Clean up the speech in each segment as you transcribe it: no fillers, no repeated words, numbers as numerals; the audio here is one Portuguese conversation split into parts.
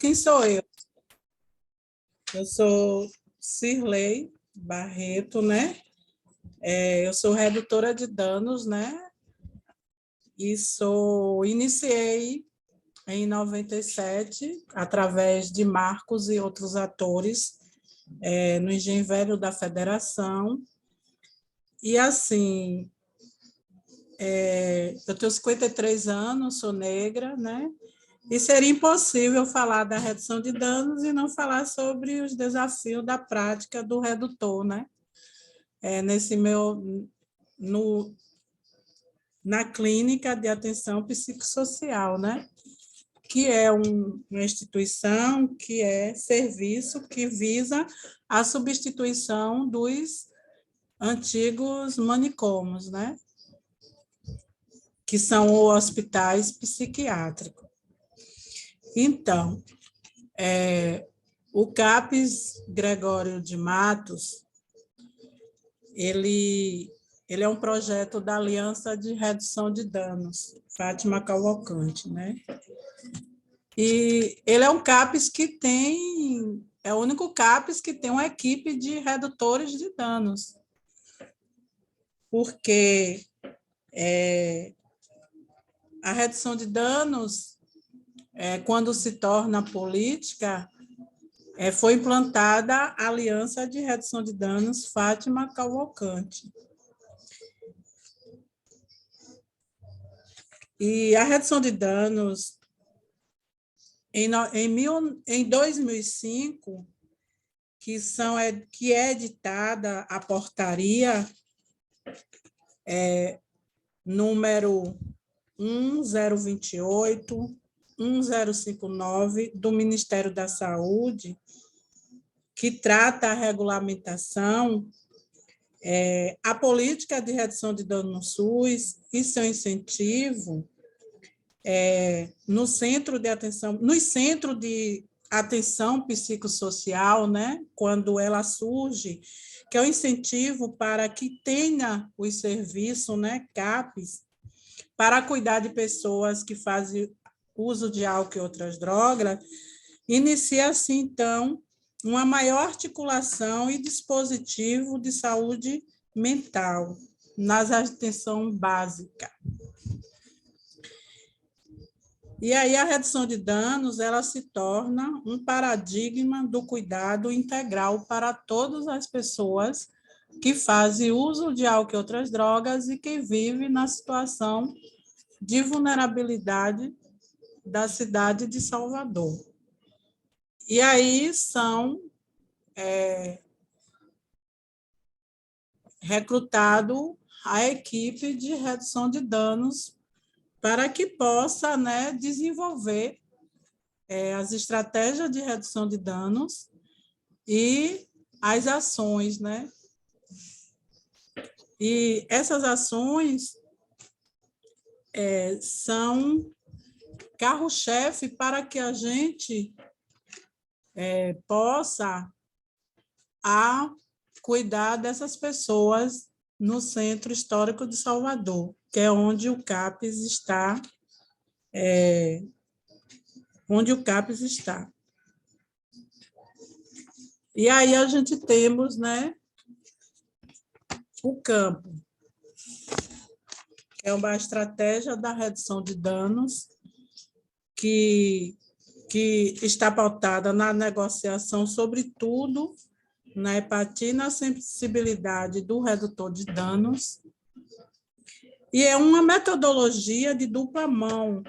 Quem sou eu? Eu sou Cirlei Barreto, né? Eu sou redutora de danos, né? E iniciei em 97, através de Marcos e outros atores, no Engenho Velho da Federação. E, assim, eu tenho 53 anos, sou negra, né? E seria impossível falar da redução de danos e não falar sobre os desafios da prática do redutor, né? Na clínica de atenção psicossocial, né? Que é uma instituição, que é serviço que visa a substituição dos antigos manicômios, né? Que são os hospitais psiquiátricos. Então, o CAPES Gregório de Matos, ele é um projeto da Aliança de Redução de Danos, Fátima Cavalcante, né? E ele é um CAPES que é o único CAPES que tem uma equipe de redutores de danos, porque a redução de danos, quando se torna política, foi implantada a Aliança de Redução de Danos Fátima Cavalcante. E a redução de danos, em 2005, que é editada a portaria número 1028, 1059 do Ministério da Saúde, que trata a regulamentação, a política de redução de dano no SUS e seu incentivo nos centros de atenção psicossocial, né, quando ela surge, que é o incentivo para que tenha os serviços, né, CAPES, para cuidar de pessoas que fazem uso de álcool e outras drogas, inicia-se, então, uma maior articulação e dispositivo de saúde mental nas atenção básica. E aí a redução de danos, ela se torna um paradigma do cuidado integral para todas as pessoas que fazem uso de álcool e outras drogas e que vivem na situação de vulnerabilidade da cidade de Salvador. E aí são recrutado a equipe de redução de danos para que possa, né, desenvolver as estratégias de redução de danos e as ações, né? E essas ações são carro-chefe para que a gente possa cuidar dessas pessoas no Centro Histórico de Salvador, que é onde o CAPES está. E aí a gente temos, né, o campo, que é uma estratégia da redução de danos que está pautada na negociação, sobretudo na empatia e na sensibilidade do redutor de danos, e é uma metodologia de dupla mão,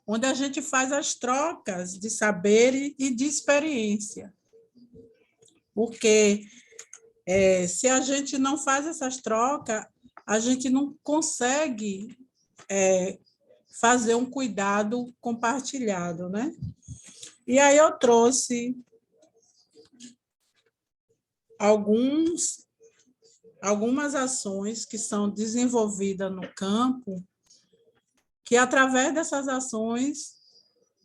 onde a gente faz as trocas de saber e de experiência. Porque se a gente não faz essas trocas, a gente não consegue fazer um cuidado compartilhado, né? E aí eu trouxe algumas ações que são desenvolvidas no campo, que através dessas ações,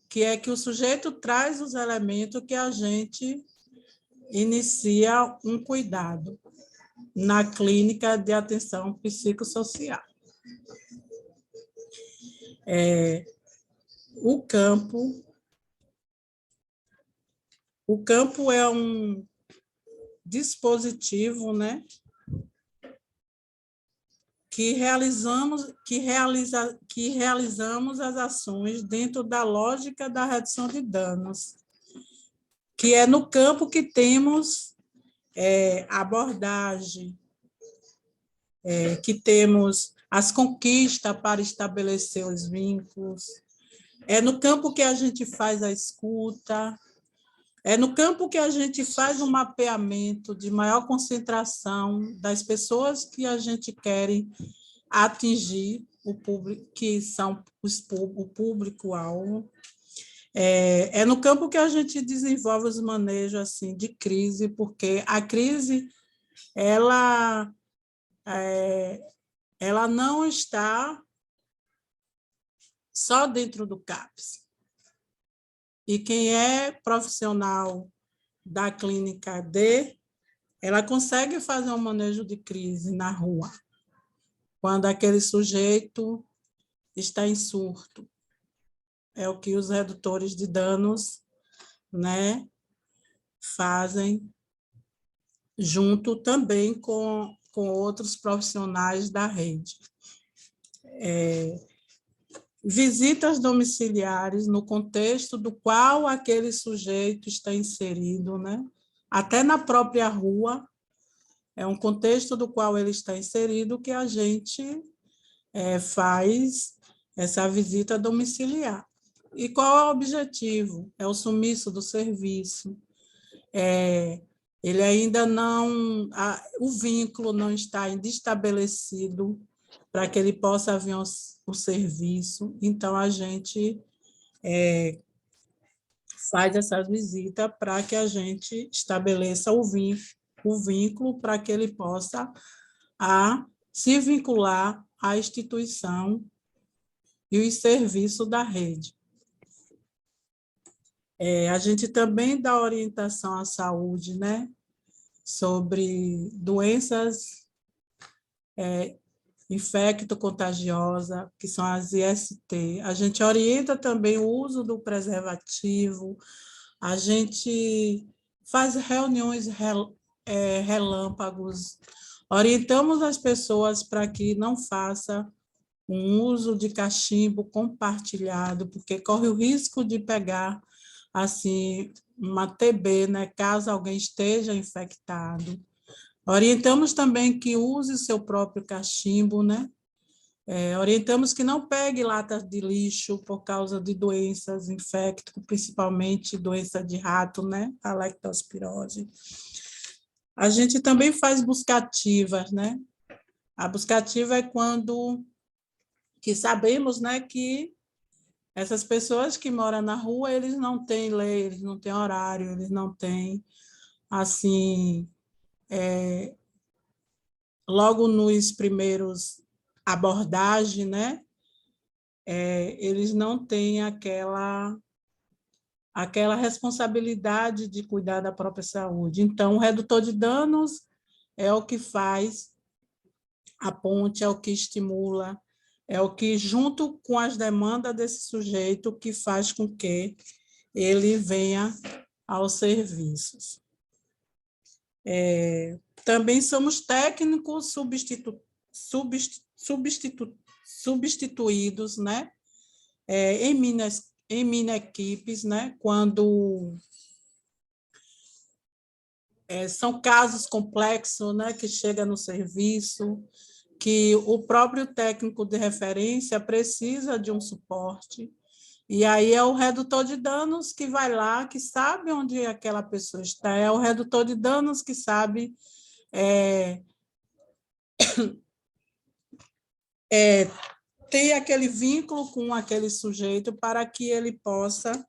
que é que o sujeito traz os elementos que a gente inicia um cuidado na clínica de atenção psicossocial. O campo O campo é um dispositivo, né, que realizamos as ações dentro da lógica da redução de danos, que é no campo que temos abordagem, que temos as conquistas para estabelecer os vínculos, é no campo que a gente faz a escuta, é no campo que a gente faz um mapeamento de maior concentração das pessoas que a gente quer atingir, o público, que são o público-alvo. É no campo que a gente desenvolve os manejos assim, de crise, porque a crise ela não está só dentro do CAPS. E quem é profissional da clínica D, ela consegue fazer um manejo de crise na rua, quando aquele sujeito está em surto. É o que os redutores de danos, né, fazem, junto também com outros profissionais da rede. Visitas domiciliares no contexto do qual aquele sujeito está inserido, né? Até na própria rua, é um contexto do qual ele está inserido que a gente faz essa visita domiciliar. E qual é o objetivo? É o sumiço do serviço. Ele ainda não... o vínculo não está ainda estabelecido para que ele possa vir o serviço. Então, a gente faz essa visita para que a gente estabeleça o vínculo para que ele possa se vincular à instituição e os serviços da rede. A gente também dá orientação à saúde, né, sobre doenças infecto-contagiosa, que são as IST. A gente orienta também o uso do preservativo, a gente faz reuniões relâmpagos, orientamos as pessoas para que não faça um uso de cachimbo compartilhado, porque corre o risco de pegar assim uma TB, né, caso alguém esteja infectado. Orientamos também que use o seu próprio cachimbo, né? Orientamos que não pegue latas de lixo por causa de doenças infecto, principalmente doença de rato, né? A leptospirose. A gente também faz buscativas, né? A buscativa é quando que sabemos, né, que essas pessoas que moram na rua, eles não têm lei, eles não têm horário, eles não têm, assim, logo nos primeiros abordagens, né, eles não têm aquela responsabilidade de cuidar da própria saúde. Então, o redutor de danos é o que faz a ponte, é o que estimula, é o que, junto com as demandas desse sujeito, que faz com que ele venha aos serviços. Também somos técnicos substituídos, né? Em mini equipes, né? Quando são casos complexos, né? Que chega no serviço, que o próprio técnico de referência precisa de um suporte, e aí é o redutor de danos que vai lá, que sabe onde aquela pessoa está, é o redutor de danos que sabe ter aquele vínculo com aquele sujeito para que ele possa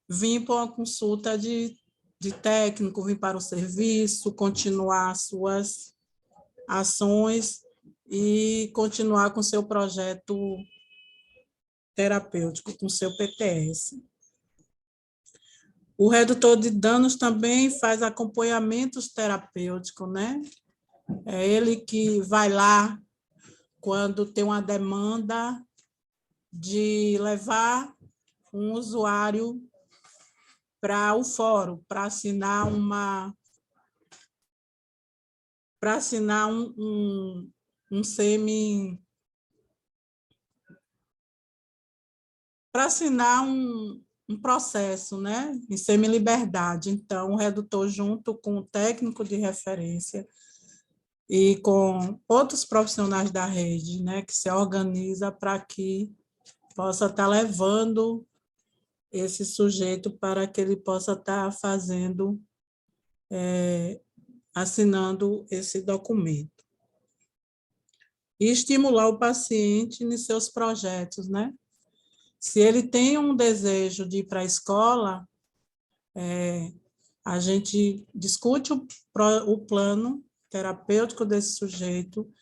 vir para uma consulta de técnico, vir para o serviço, continuar suas ações e continuar com seu projeto terapêutico, com seu PTS. O redutor de danos também faz acompanhamentos terapêuticos, né? É ele que vai lá quando tem uma demanda de levar um usuário para o fórum, para assinar um semi, para assinar um processo, né, em semi-liberdade. Então, o redutor, junto com o técnico de referência e com outros profissionais da rede, né, que se organiza para que possa estar levando esse sujeito para que ele possa estar fazendo, assinando esse documento. E estimular o paciente nos seus projetos, né? Se ele tem um desejo de ir para a escola, a gente discute o plano terapêutico desse sujeito,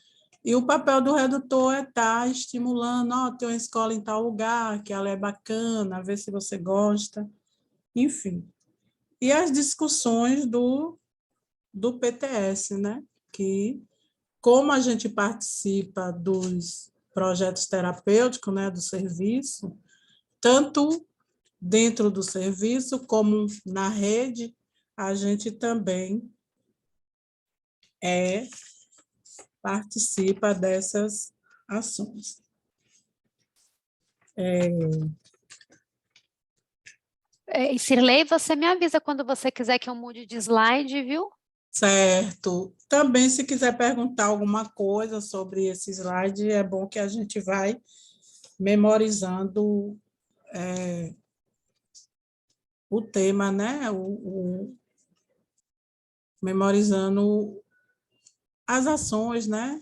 e o papel do redutor é estar estimulando, tem uma escola em tal lugar, que ela é bacana, vê se você gosta, enfim. E as discussões do PTS, né? Que, como a gente participa dos projetos terapêuticos, né, do serviço, tanto dentro do serviço como na rede, a gente também participa dessas ações. E Cirlei, você me avisa quando você quiser que eu mude de slide, viu? Certo. Também, se quiser perguntar alguma coisa sobre esse slide, é bom que a gente vai memorizando o tema, né? Memorizando as ações, né?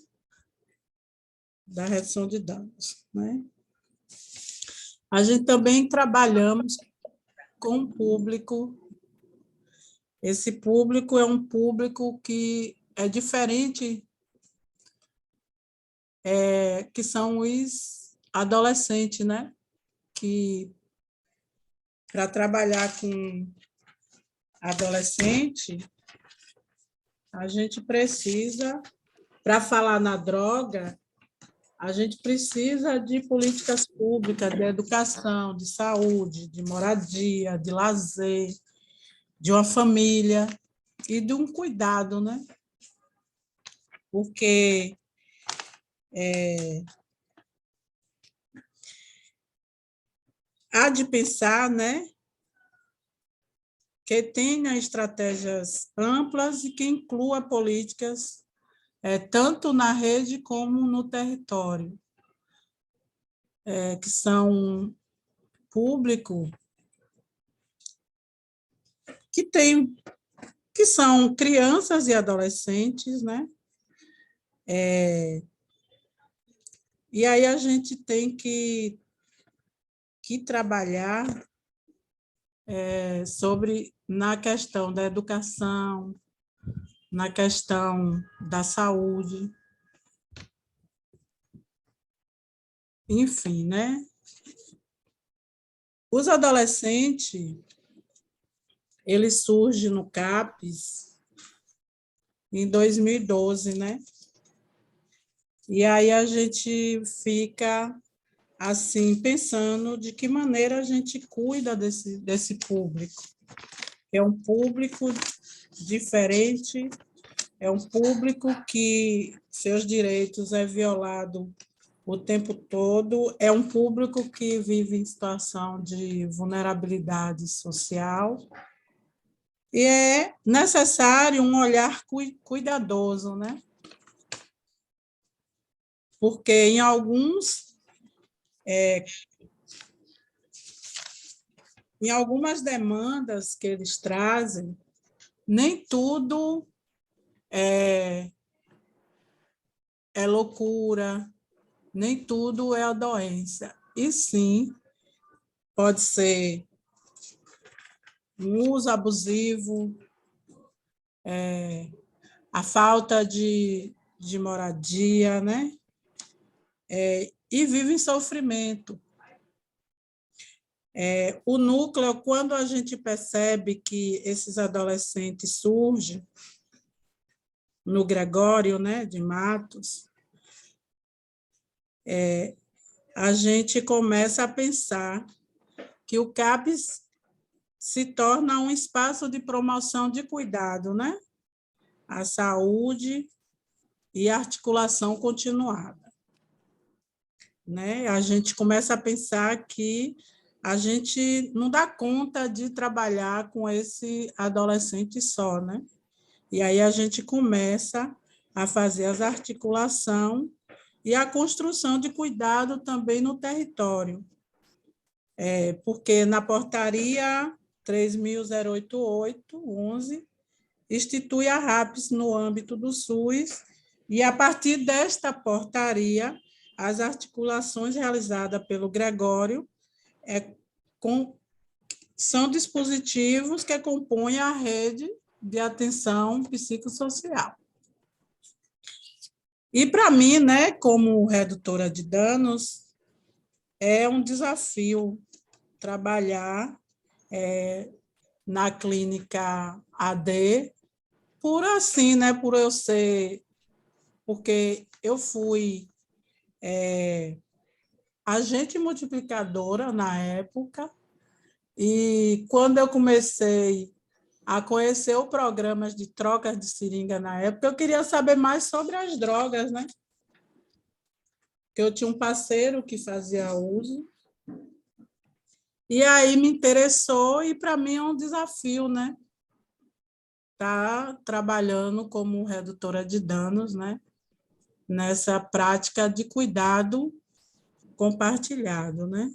Da redução de danos, né? A gente também trabalhamos com o público. Esse público é um público que é diferente, que são os adolescentes, né? Que, para trabalhar com adolescente, a gente precisa, para falar na droga, a gente precisa de políticas públicas, de educação, de saúde, de moradia, de lazer, de uma família e de um cuidado, né? Porque há de pensar, né, que tenha estratégias amplas e que inclua políticas tanto na rede como no território, que são público que são crianças e adolescentes, né? E aí a gente tem que trabalhar na questão da educação, na questão da saúde, enfim, né? Os adolescentes, eles surgem no CAPES em 2012, né? E aí a gente fica assim pensando de que maneira a gente cuida desse público. É um público diferente, é um público que seus direitos é violado o tempo todo, é um público que vive em situação de vulnerabilidade social, e é necessário um olhar cuidadoso, né? Porque em algumas demandas que eles trazem, nem tudo é loucura, nem tudo é a doença. E sim, pode ser um uso abusivo, a falta de moradia, né? E vive em sofrimento. O núcleo, quando a gente percebe que esses adolescentes surgem no Gregório, né, de Matos, a gente começa a pensar que o CAPS se torna um espaço de promoção de cuidado, né? A saúde e articulação continuada, né? A gente começa a pensar que a gente não dá conta de trabalhar com esse adolescente só, né? E aí a gente começa a fazer as articulação e a construção de cuidado também no território. Porque na portaria 3.088/11 institui a RAPS no âmbito do SUS, e a partir desta portaria, as articulações realizadas pelo Gregório são dispositivos que compõem a rede de atenção psicossocial. E para mim, né, como redutora de danos, é um desafio trabalhar na clínica AD, por assim, né, por eu ser, porque eu fui agente multiplicadora na época, e quando eu comecei a conhecer o programa de trocas de seringa na época, eu queria saber mais sobre as drogas, né? Porque eu tinha um parceiro que fazia uso, e aí me interessou, e para mim é um desafio, né? Tá trabalhando como redutora de danos, né? Nessa prática de cuidado compartilhado, né?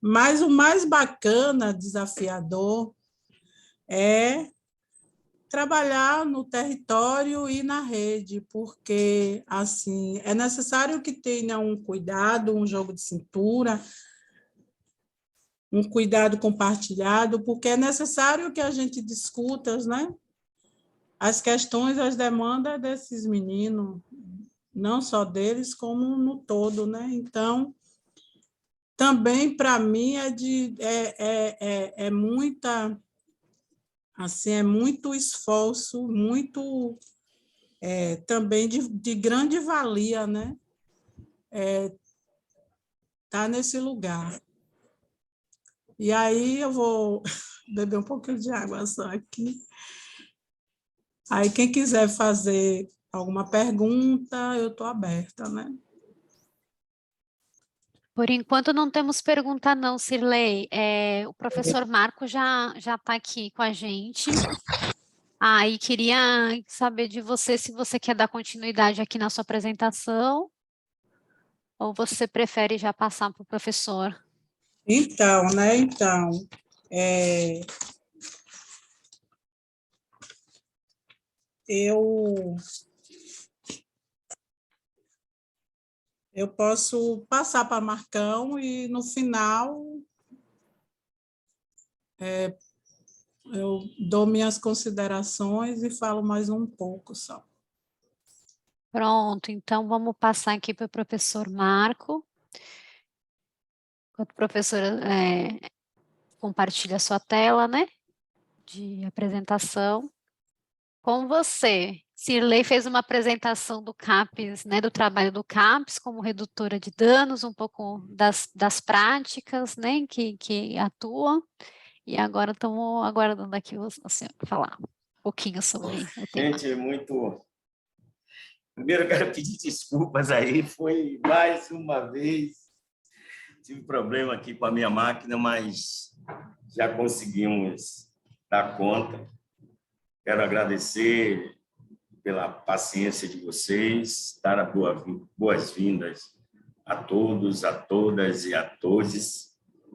Mas o mais bacana, desafiador, é trabalhar no território e na rede, porque assim é necessário que tenha um cuidado, um jogo de cintura, um cuidado compartilhado, porque é necessário que a gente discuta, né, as questões, as demandas desses meninos, não só deles, como no todo, né? Então, também para mim é muita, assim, é muito esforço, muito também de grande valia, né? Tá nesse lugar. E aí eu vou beber um pouquinho de água só aqui. Aí quem quiser fazer alguma pergunta, eu estou aberta, né? Por enquanto não temos pergunta não, Cirlei. O professor Marco já está aqui com a gente. E queria saber de você se você quer dar continuidade aqui na sua apresentação ou você prefere já passar para o professor. Então, né? Eu posso passar para Marcão e, no final, eu dou minhas considerações e falo mais um pouco só. Pronto, então vamos passar aqui para o professor Marco. Enquanto o professor compartilha a sua tela, né, de apresentação. Com você, Cirlei fez uma apresentação do CAPS, né, do trabalho do CAPS como redutora de danos, um pouco das práticas, né, que atua, e agora estamos aguardando aqui o senhor falar um pouquinho sobre o tema. Gente, Primeiro, eu quero pedir desculpas aí, foi mais uma vez, tive problema aqui com a minha máquina, mas já conseguimos dar conta. Quero agradecer pela paciência de vocês, dar boas-vindas a todos, a todas e a todos,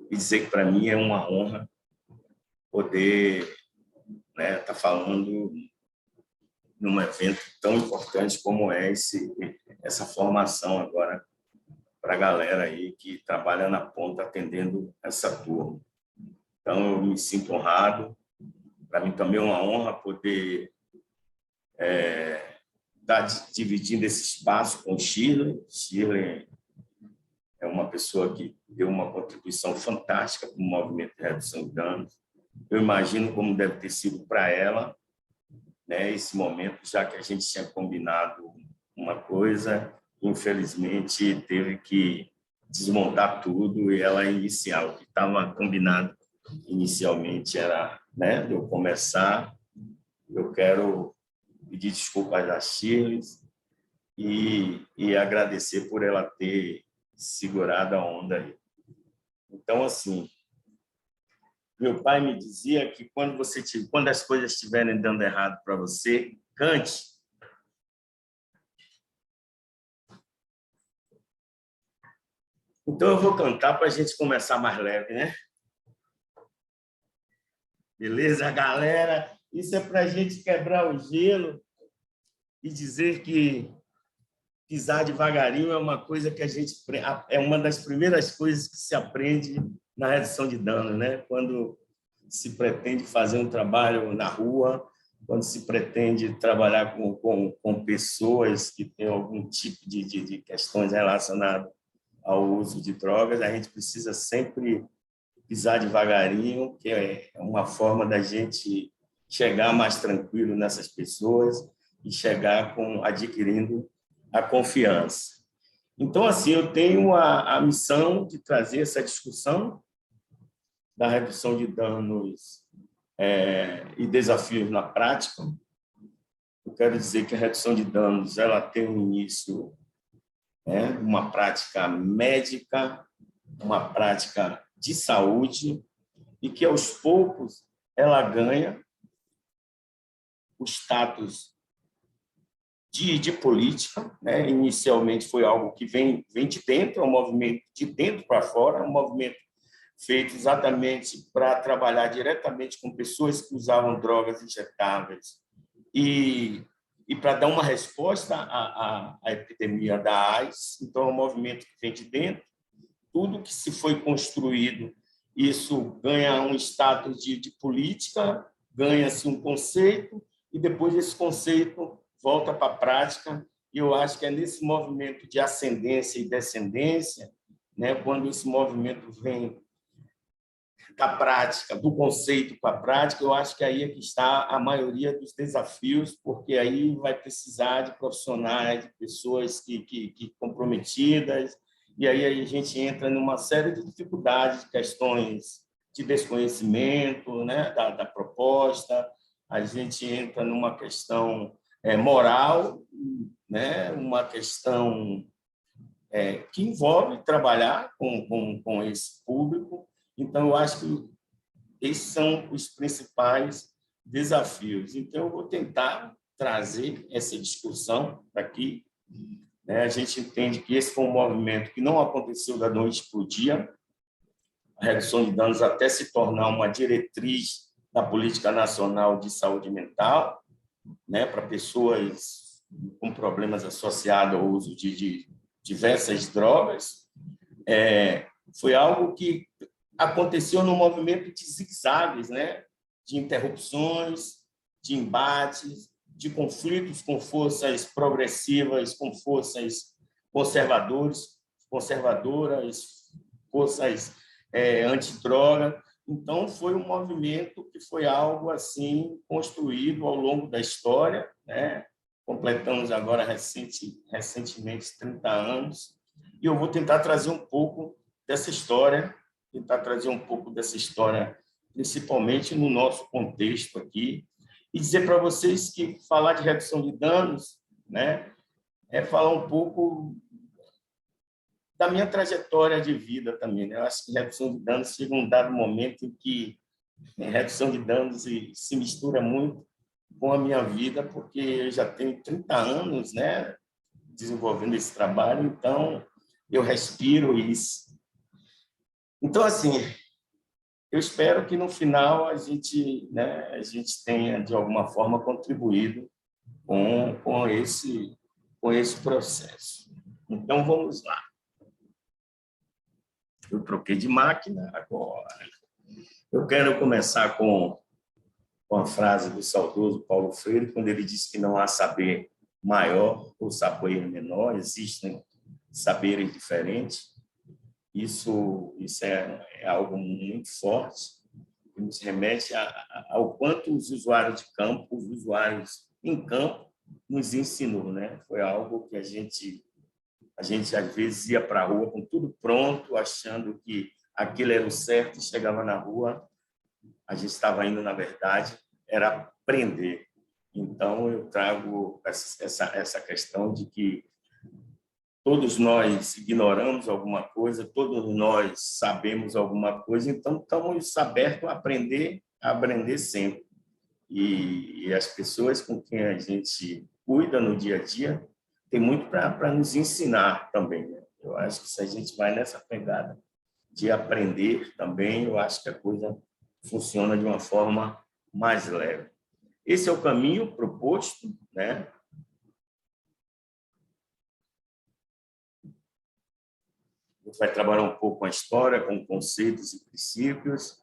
e dizer que para mim é uma honra poder estar falando num evento tão importante como é essa formação agora para a galera aí que trabalha na ponta atendendo essa turma. Então, eu me sinto honrado. Para mim também é uma honra poder estar dividindo esse espaço com o Shirley. Shirley é uma pessoa que deu uma contribuição fantástica para o movimento de redução de danos. Eu imagino como deve ter sido para ela, né, esse momento, já que a gente tinha combinado uma coisa, infelizmente teve que desmontar tudo e ela iniciar. O que estava combinado inicialmente era, né, de eu começar. Eu quero pedir desculpas à Shirley e agradecer por ela ter segurado a onda aí. Então, assim, meu pai me dizia que quando as coisas estiverem dando errado para você, cante. Então, eu vou cantar para a gente começar mais leve, né? Beleza, galera? Isso é para a gente quebrar o gelo e dizer que pisar devagarinho é uma coisa que é uma das primeiras coisas que se aprende na redução de dano, né? Quando se pretende fazer um trabalho na rua, quando se pretende trabalhar com pessoas que têm algum tipo de questões relacionadas ao uso de drogas, a gente precisa sempre pisar devagarinho, que é uma forma da gente chegar mais tranquilo nessas pessoas e chegar adquirindo a confiança. Então, assim, eu tenho a missão de trazer essa discussão da redução de danos e desafios na prática. Eu quero dizer que a redução de danos ela tem um início, uma prática médica, uma prática de saúde, e que, aos poucos, ela ganha o status de política, né? Inicialmente foi algo que vem de dentro, é um movimento de dentro para fora, um movimento feito exatamente para trabalhar diretamente com pessoas que usavam drogas injetáveis e para dar uma resposta à epidemia da AIDS. Então, é um movimento que vem de dentro. Tudo que se foi construído, isso ganha um status de política, ganha-se um conceito, e depois esse conceito volta para a prática. E eu acho que é nesse movimento de ascendência e descendência, né, quando esse movimento vem da prática, do conceito para a prática, eu acho que aí é que está a maioria dos desafios, porque aí vai precisar de profissionais, de pessoas que comprometidas, e aí a gente entra numa série de dificuldades, de questões de desconhecimento, né, da proposta, a gente entra numa questão moral, né, uma questão que envolve trabalhar com esse público. Então, eu acho que esses são os principais desafios. Então, eu vou tentar trazer essa discussão aqui. A gente entende que esse foi um movimento que não aconteceu da noite para o dia, a redução de danos até se tornar uma diretriz da Política Nacional de Saúde Mental, né, para pessoas com problemas associados ao uso de diversas drogas. Foi algo que aconteceu no movimento de zigue-zagues, né, de interrupções, de embates, de conflitos com forças progressivas, com forças conservadoras, forças antidroga. Então, foi um movimento que foi algo assim construído ao longo da história, né? Completamos agora recentemente 30 anos, e eu vou tentar trazer um pouco dessa história, principalmente no nosso contexto aqui, e dizer para vocês que falar de redução de danos, né, é falar um pouco da minha trajetória de vida também, né? Eu acho que redução de danos chega um dado momento em que redução de danos se mistura muito com a minha vida, porque eu já tenho 30 anos, né, desenvolvendo esse trabalho, então eu respiro isso. Então, assim, eu espero que no final a gente tenha, de alguma forma, contribuído com esse processo. Então, vamos lá. Eu troquei de máquina agora. Eu quero começar com a frase do saudoso Paulo Freire, quando ele diz que não há saber maior ou saber menor, existem saberes diferentes. Isso é algo muito forte, que nos remete ao quanto os usuários em campo, nos ensinou, né? Foi algo que a gente A gente, às vezes, ia para a rua com tudo pronto, achando que aquilo era o certo, e chegava na rua, a gente estava indo, na verdade, era aprender. Então, eu trago essa questão de que todos nós ignoramos alguma coisa, todos nós sabemos alguma coisa, então estamos abertos a aprender sempre. E as pessoas com quem a gente cuida no dia a dia tem muito para nos ensinar também, né? Eu acho que se a gente vai nessa pegada de aprender também, eu acho que a coisa funciona de uma forma mais leve. Esse é o caminho proposto, né? A gente vai trabalhar um pouco com a história, com conceitos e princípios,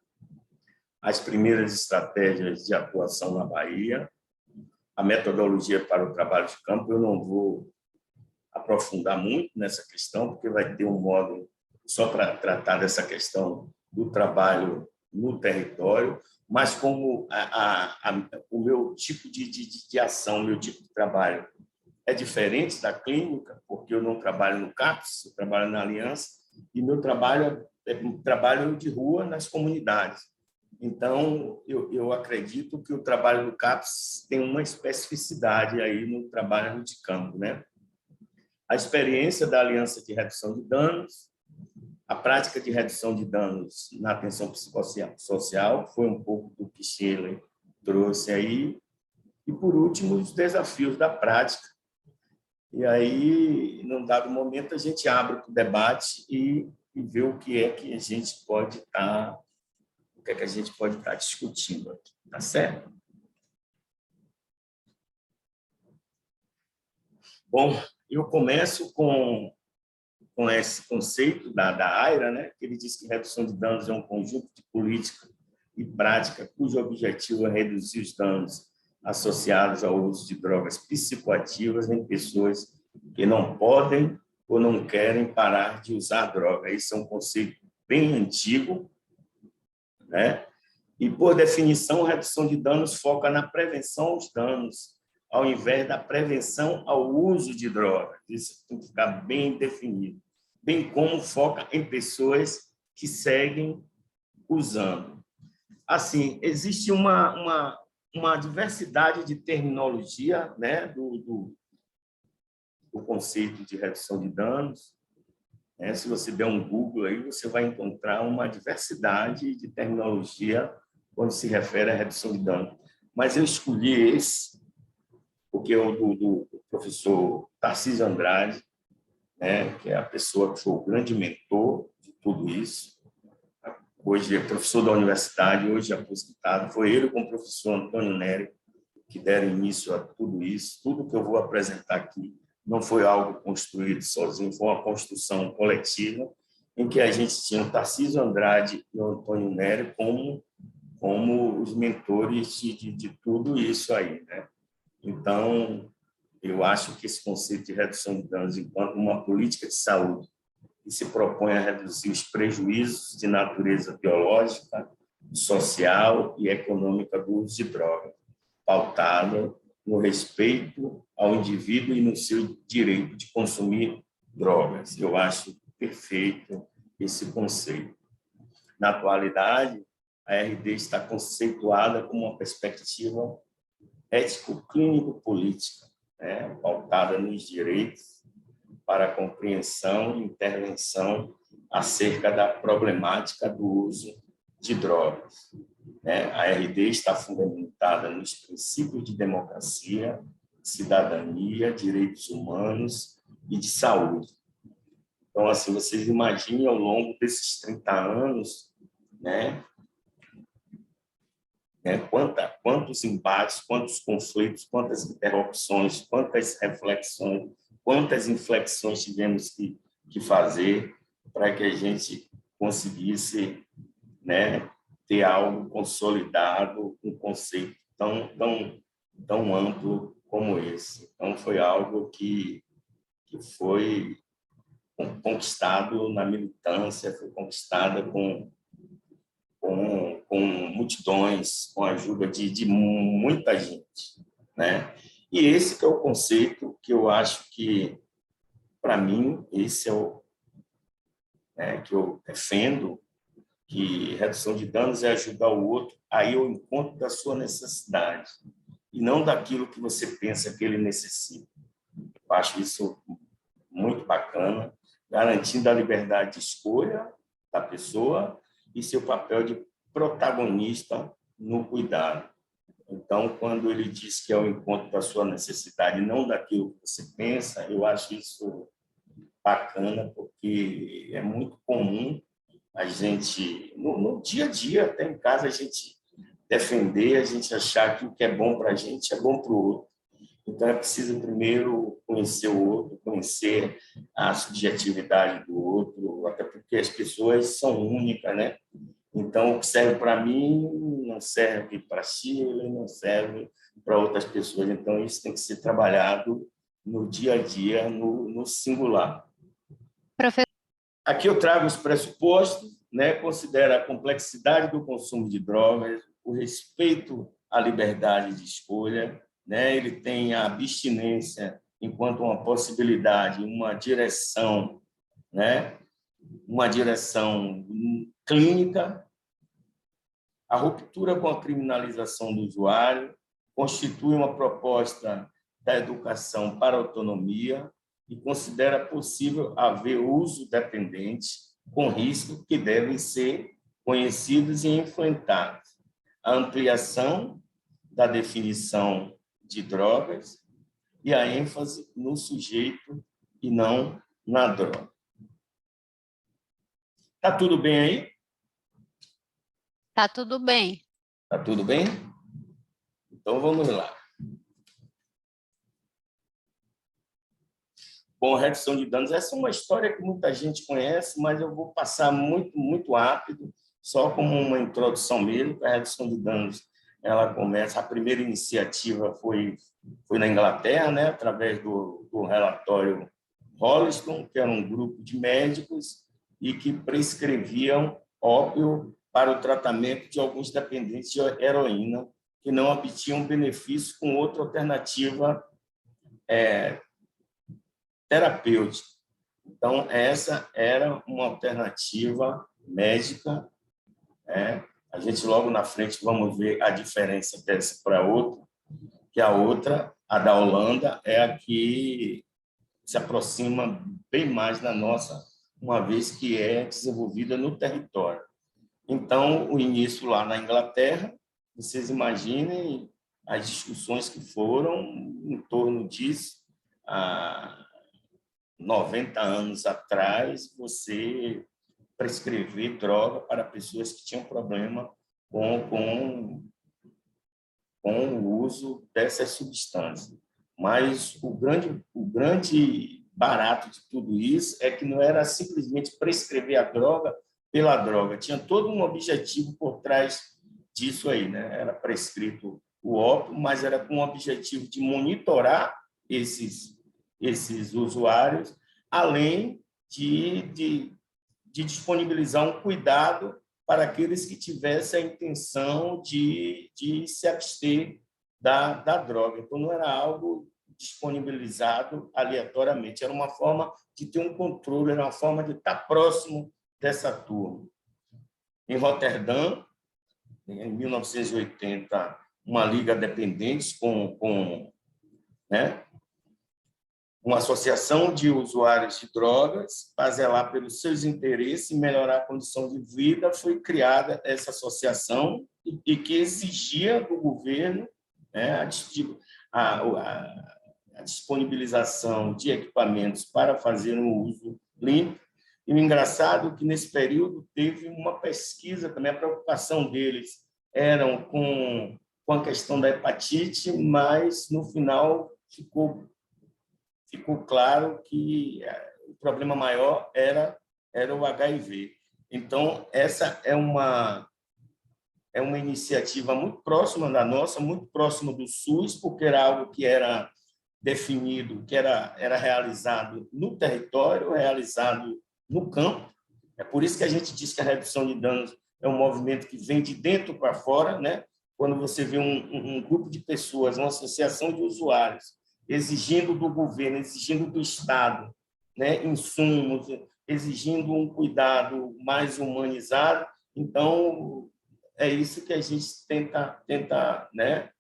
as primeiras estratégias de atuação na Bahia, a metodologia para o trabalho de campo. Eu não vou aprofundar muito nessa questão, porque vai ter um módulo só para tratar dessa questão do trabalho no território, mas como o meu tipo de ação, o meu tipo de trabalho é diferente da clínica, porque eu não trabalho no CAPS, eu trabalho na Aliança, e meu trabalho é um trabalho de rua nas comunidades. Então, eu acredito que o trabalho do CAPS tem uma especificidade aí no trabalho de campo, né? A experiência da Aliança de Redução de Danos, a prática de redução de danos na atenção psicossocial, foi um pouco do que Sheila trouxe aí, e, por último, os desafios da prática. E aí, num dado momento, a gente abre para o debate e vê o que é que a gente pode estar discutindo aqui, tá certo? Bom, eu começo com esse conceito da AIRA, né? Que ele diz que redução de danos é um conjunto de política e prática cujo objetivo é reduzir os danos associados ao uso de drogas psicoativas em pessoas que não podem ou não querem parar de usar droga. Esse é um conceito bem antigo, né? E, por definição, a redução de danos foca na prevenção aos danos, ao invés da prevenção ao uso de drogas. Isso tem que ficar bem definido. Bem como foca em pessoas que seguem usando. Assim, existe uma diversidade de terminologia, né, do conceito de redução de danos. Se você der um Google aí, você vai encontrar uma diversidade de terminologia quando se refere à redução de danos. Mas eu escolhi esse, porque é o do professor Tarcísio Andrade, né, que é a pessoa que foi o grande mentor de tudo isso. Hoje é professor da universidade, hoje é aposentado. Foi ele com o professor Antônio Nery que deram início a tudo isso. Tudo que eu vou apresentar aqui não foi algo construído sozinho, foi uma construção coletiva em que a gente tinha o Tarcísio Andrade e o Antônio Nery como os mentores de tudo isso aí, né? Então, eu acho que esse conceito de redução de danos enquanto uma política de saúde que se propõe a reduzir os prejuízos de natureza biológica, social e econômica do uso de drogas, pautado no respeito ao indivíduo e no seu direito de consumir drogas. Eu acho perfeito esse conceito. Na atualidade, a RD está conceituada como uma perspectiva ético-clínico-política, né, pautada nos direitos para a compreensão e intervenção acerca da problemática do uso de drogas. A RD está fundamentada nos princípios de democracia, cidadania, direitos humanos e de saúde. Então, assim, vocês imaginem ao longo desses 30 anos, quantos embates, quantos conflitos, quantas interrupções, quantas reflexões, quantas inflexões tivemos que fazer para que a gente conseguisse, ter algo consolidado, um conceito tão amplo como esse. Então, foi algo que foi conquistado na militância, foi conquistada com multidões, com a ajuda de muita gente, né? E esse que é o conceito que eu acho que, para mim, esse é o que eu defendo, que redução de danos é ajudar o outro a ir ao encontro da sua necessidade, e não daquilo que você pensa que ele necessita. Eu acho isso muito bacana, garantindo a liberdade de escolha da pessoa e seu papel de protagonista no cuidado. Então, quando ele diz que é o encontro da sua necessidade, não daquilo que você pensa, eu acho isso bacana, porque é muito comum a gente, no dia a dia, até em casa, a gente defender, a gente achar que o que é bom para a gente é bom para o outro. Então, é preciso primeiro conhecer o outro, conhecer a subjetividade do outro, até porque as pessoas são únicas, né? Então, o que serve para mim não serve para Chile, não serve para outras pessoas. Então, isso tem que ser trabalhado no dia a dia, no singular. Aqui eu trago os pressupostos, né? Considera a complexidade do consumo de drogas, o respeito à liberdade de escolha, né? Ele tem a abstinência enquanto uma possibilidade, uma direção, né? Uma direção clínica. A ruptura com a criminalização do usuário constitui uma proposta da educação para a autonomia e considera possível haver uso dependente com riscos que devem ser conhecidos e enfrentados. A ampliação da definição de drogas e a ênfase no sujeito e não na droga. Tá tudo bem aí? Tá tudo bem. Tá tudo bem? Então vamos lá. Bom, redução de danos, essa é uma história que muita gente conhece, mas eu vou passar muito rápido, só como uma introdução mesmo. A redução de danos, ela começa, a primeira iniciativa foi na Inglaterra, né, através do relatório Holliston, que era um grupo de médicos e que prescreviam ópio para o tratamento de alguns dependentes de heroína que não obtinham benefício com outra alternativa terapêutica. Então, essa era uma alternativa médica. A gente, logo na frente, vamos ver a diferença dessa para outra, que a outra, a da Holanda, é a que se aproxima bem mais da nossa, uma vez que é desenvolvida no território. Então, o início lá na Inglaterra, vocês imaginem as discussões que foram em torno disso. Há 90 anos atrás, você prescrever droga para pessoas que tinham problema com o uso dessas substâncias. Mas o grande barato de tudo isso é que não era simplesmente prescrever a droga pela droga, tinha todo um objetivo por trás disso aí, né? Era prescrito o ópio, mas era com o objetivo de monitorar esses usuários, além de disponibilizar um cuidado para aqueles que tivessem a intenção de se abster da droga. Então, não era algo disponibilizado aleatoriamente, era uma forma de ter um controle, era uma forma de estar próximo dessa turma. Em Roterdã, em 1980, uma liga dependentes uma associação de usuários de drogas, para zelar pelos seus interesses e melhorar a condição de vida, foi criada essa associação e que exigia do governo, né, a disponibilização de equipamentos para fazer um uso limpo. E o engraçado é que, nesse período, teve uma pesquisa também, a preocupação deles era com a questão da hepatite, mas, no final, ficou claro que o problema maior era o HIV. Então, essa é uma iniciativa muito próxima da nossa, muito próxima do SUS, porque era algo que era definido, que era realizado no território, realizado no campo. É por isso que a gente diz que a redução de danos é um movimento que vem de dentro para fora, né? Quando você vê um grupo de pessoas, uma associação de usuários, exigindo do governo, exigindo do Estado né, insumos, exigindo um cuidado mais humanizado. Então, é isso que a gente tenta, né,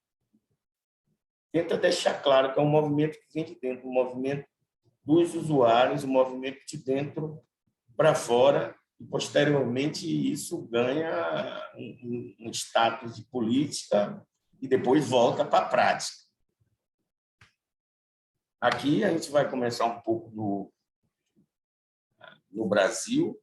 tenta deixar claro que é um movimento que vem de dentro, um movimento dos usuários, um movimento de dentro para fora, e, posteriormente, isso ganha um status de política e depois volta para a prática. Aqui a gente vai começar um pouco no Brasil.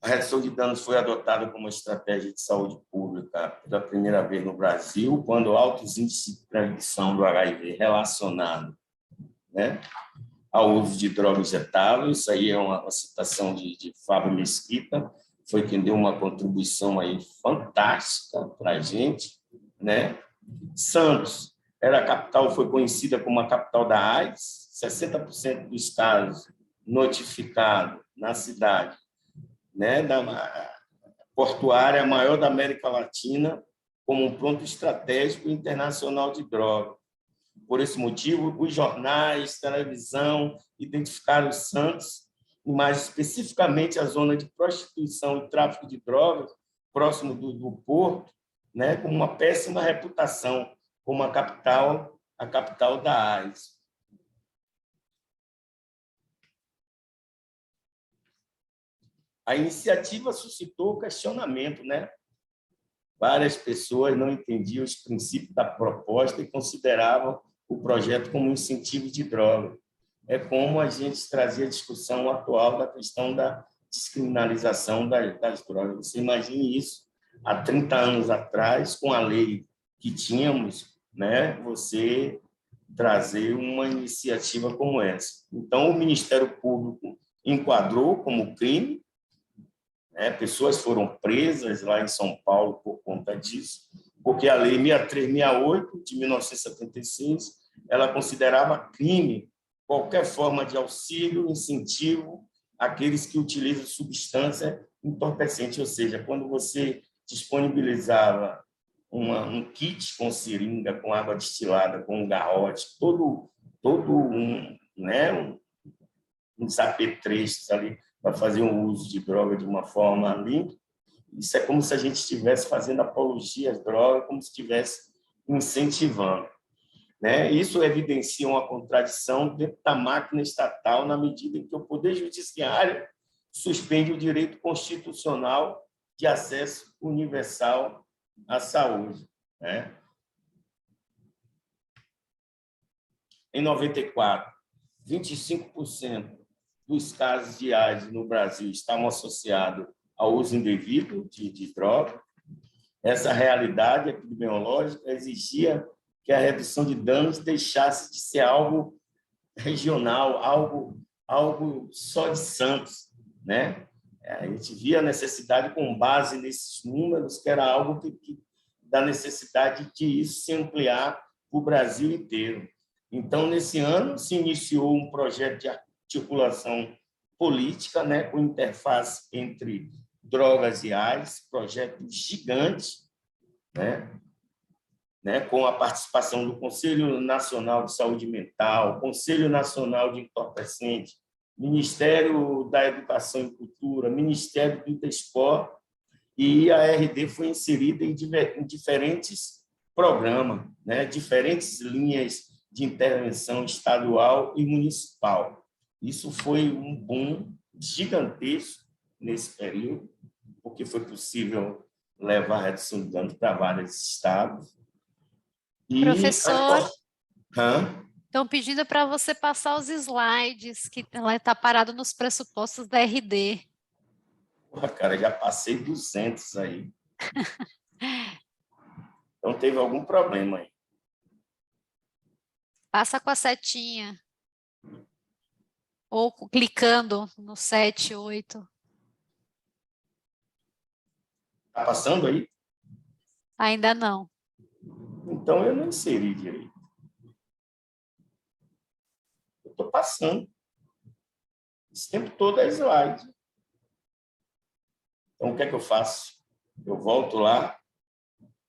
A redução de danos foi adotada como estratégia de saúde pública pela primeira vez no Brasil, quando altos índices de transmissão do HIV relacionado, né, ao uso de drogas injetáveis. Isso aí é uma citação de Fábio Mesquita, foi quem deu uma contribuição aí fantástica para a gente, né? Santos era a capital, foi conhecida como a capital da AIDS, 60% dos casos notificados na cidade, né, da portuária maior da América Latina, como um ponto estratégico internacional de droga. Por esse motivo, os jornais, televisão identificaram os Santos, e mais especificamente a zona de prostituição e tráfico de drogas, próximo do porto, né, com uma péssima reputação como a capital da AIDS. A iniciativa suscitou questionamento, né? Várias pessoas não entendiam os princípios da proposta e consideravam o projeto como um incentivo de droga. É como a gente trazia a discussão atual da questão da descriminalização das drogas. Você imagine isso há 30 anos atrás, com a lei que tínhamos, né? Você trazer uma iniciativa como essa. Então, o Ministério Público enquadrou como crime, né? Pessoas foram presas lá em São Paulo por conta disso, porque a Lei 6368, de 1976, ela considerava crime qualquer forma de auxílio, incentivo àqueles que utilizam substância entorpecente, ou seja, quando você disponibilizava um kit com seringa, com água destilada, com um garrote, todo uns apetrechos ali para fazer um uso de droga de uma forma limpa. Isso é como se a gente estivesse fazendo apologia às drogas, como se estivesse incentivando, né? Isso evidencia uma contradição dentro da máquina estatal, na medida em que o Poder Judiciário suspende o direito constitucional de acesso universal à saúde, né? Em 94, 25% dos casos de AIDS no Brasil estavam associados ao uso indevido de droga. Essa realidade epidemiológica exigia que a redução de danos deixasse de ser algo regional, algo só de Santos, né? A gente via a necessidade, com base nesses números, que era algo da necessidade de isso se ampliar para o Brasil inteiro. Então, nesse ano, se iniciou um projeto de articulação política, né, com interface entre drogas e AIDS, projeto gigante, né, com a participação do Conselho Nacional de Saúde Mental, Conselho Nacional de Entorpecentes, Ministério da Educação e Cultura, Ministério do Desporto, e a RD foi inserida em diferentes programas, né, diferentes linhas de intervenção estadual e municipal. Isso foi um boom gigantesco nesse período, porque foi possível levar a redução de danos para vários estados. E professor, estão pedindo para você passar os slides, que ela está parado nos pressupostos da RD. Porra, cara, já passei 200 aí. Então, teve algum problema aí. Passa com a setinha. Ou clicando no 7, 8. Está passando aí? Ainda não. Então, eu não inseri direito. Eu estou passando. Esse tempo todo é slide. Então, o que é que eu faço? Eu volto lá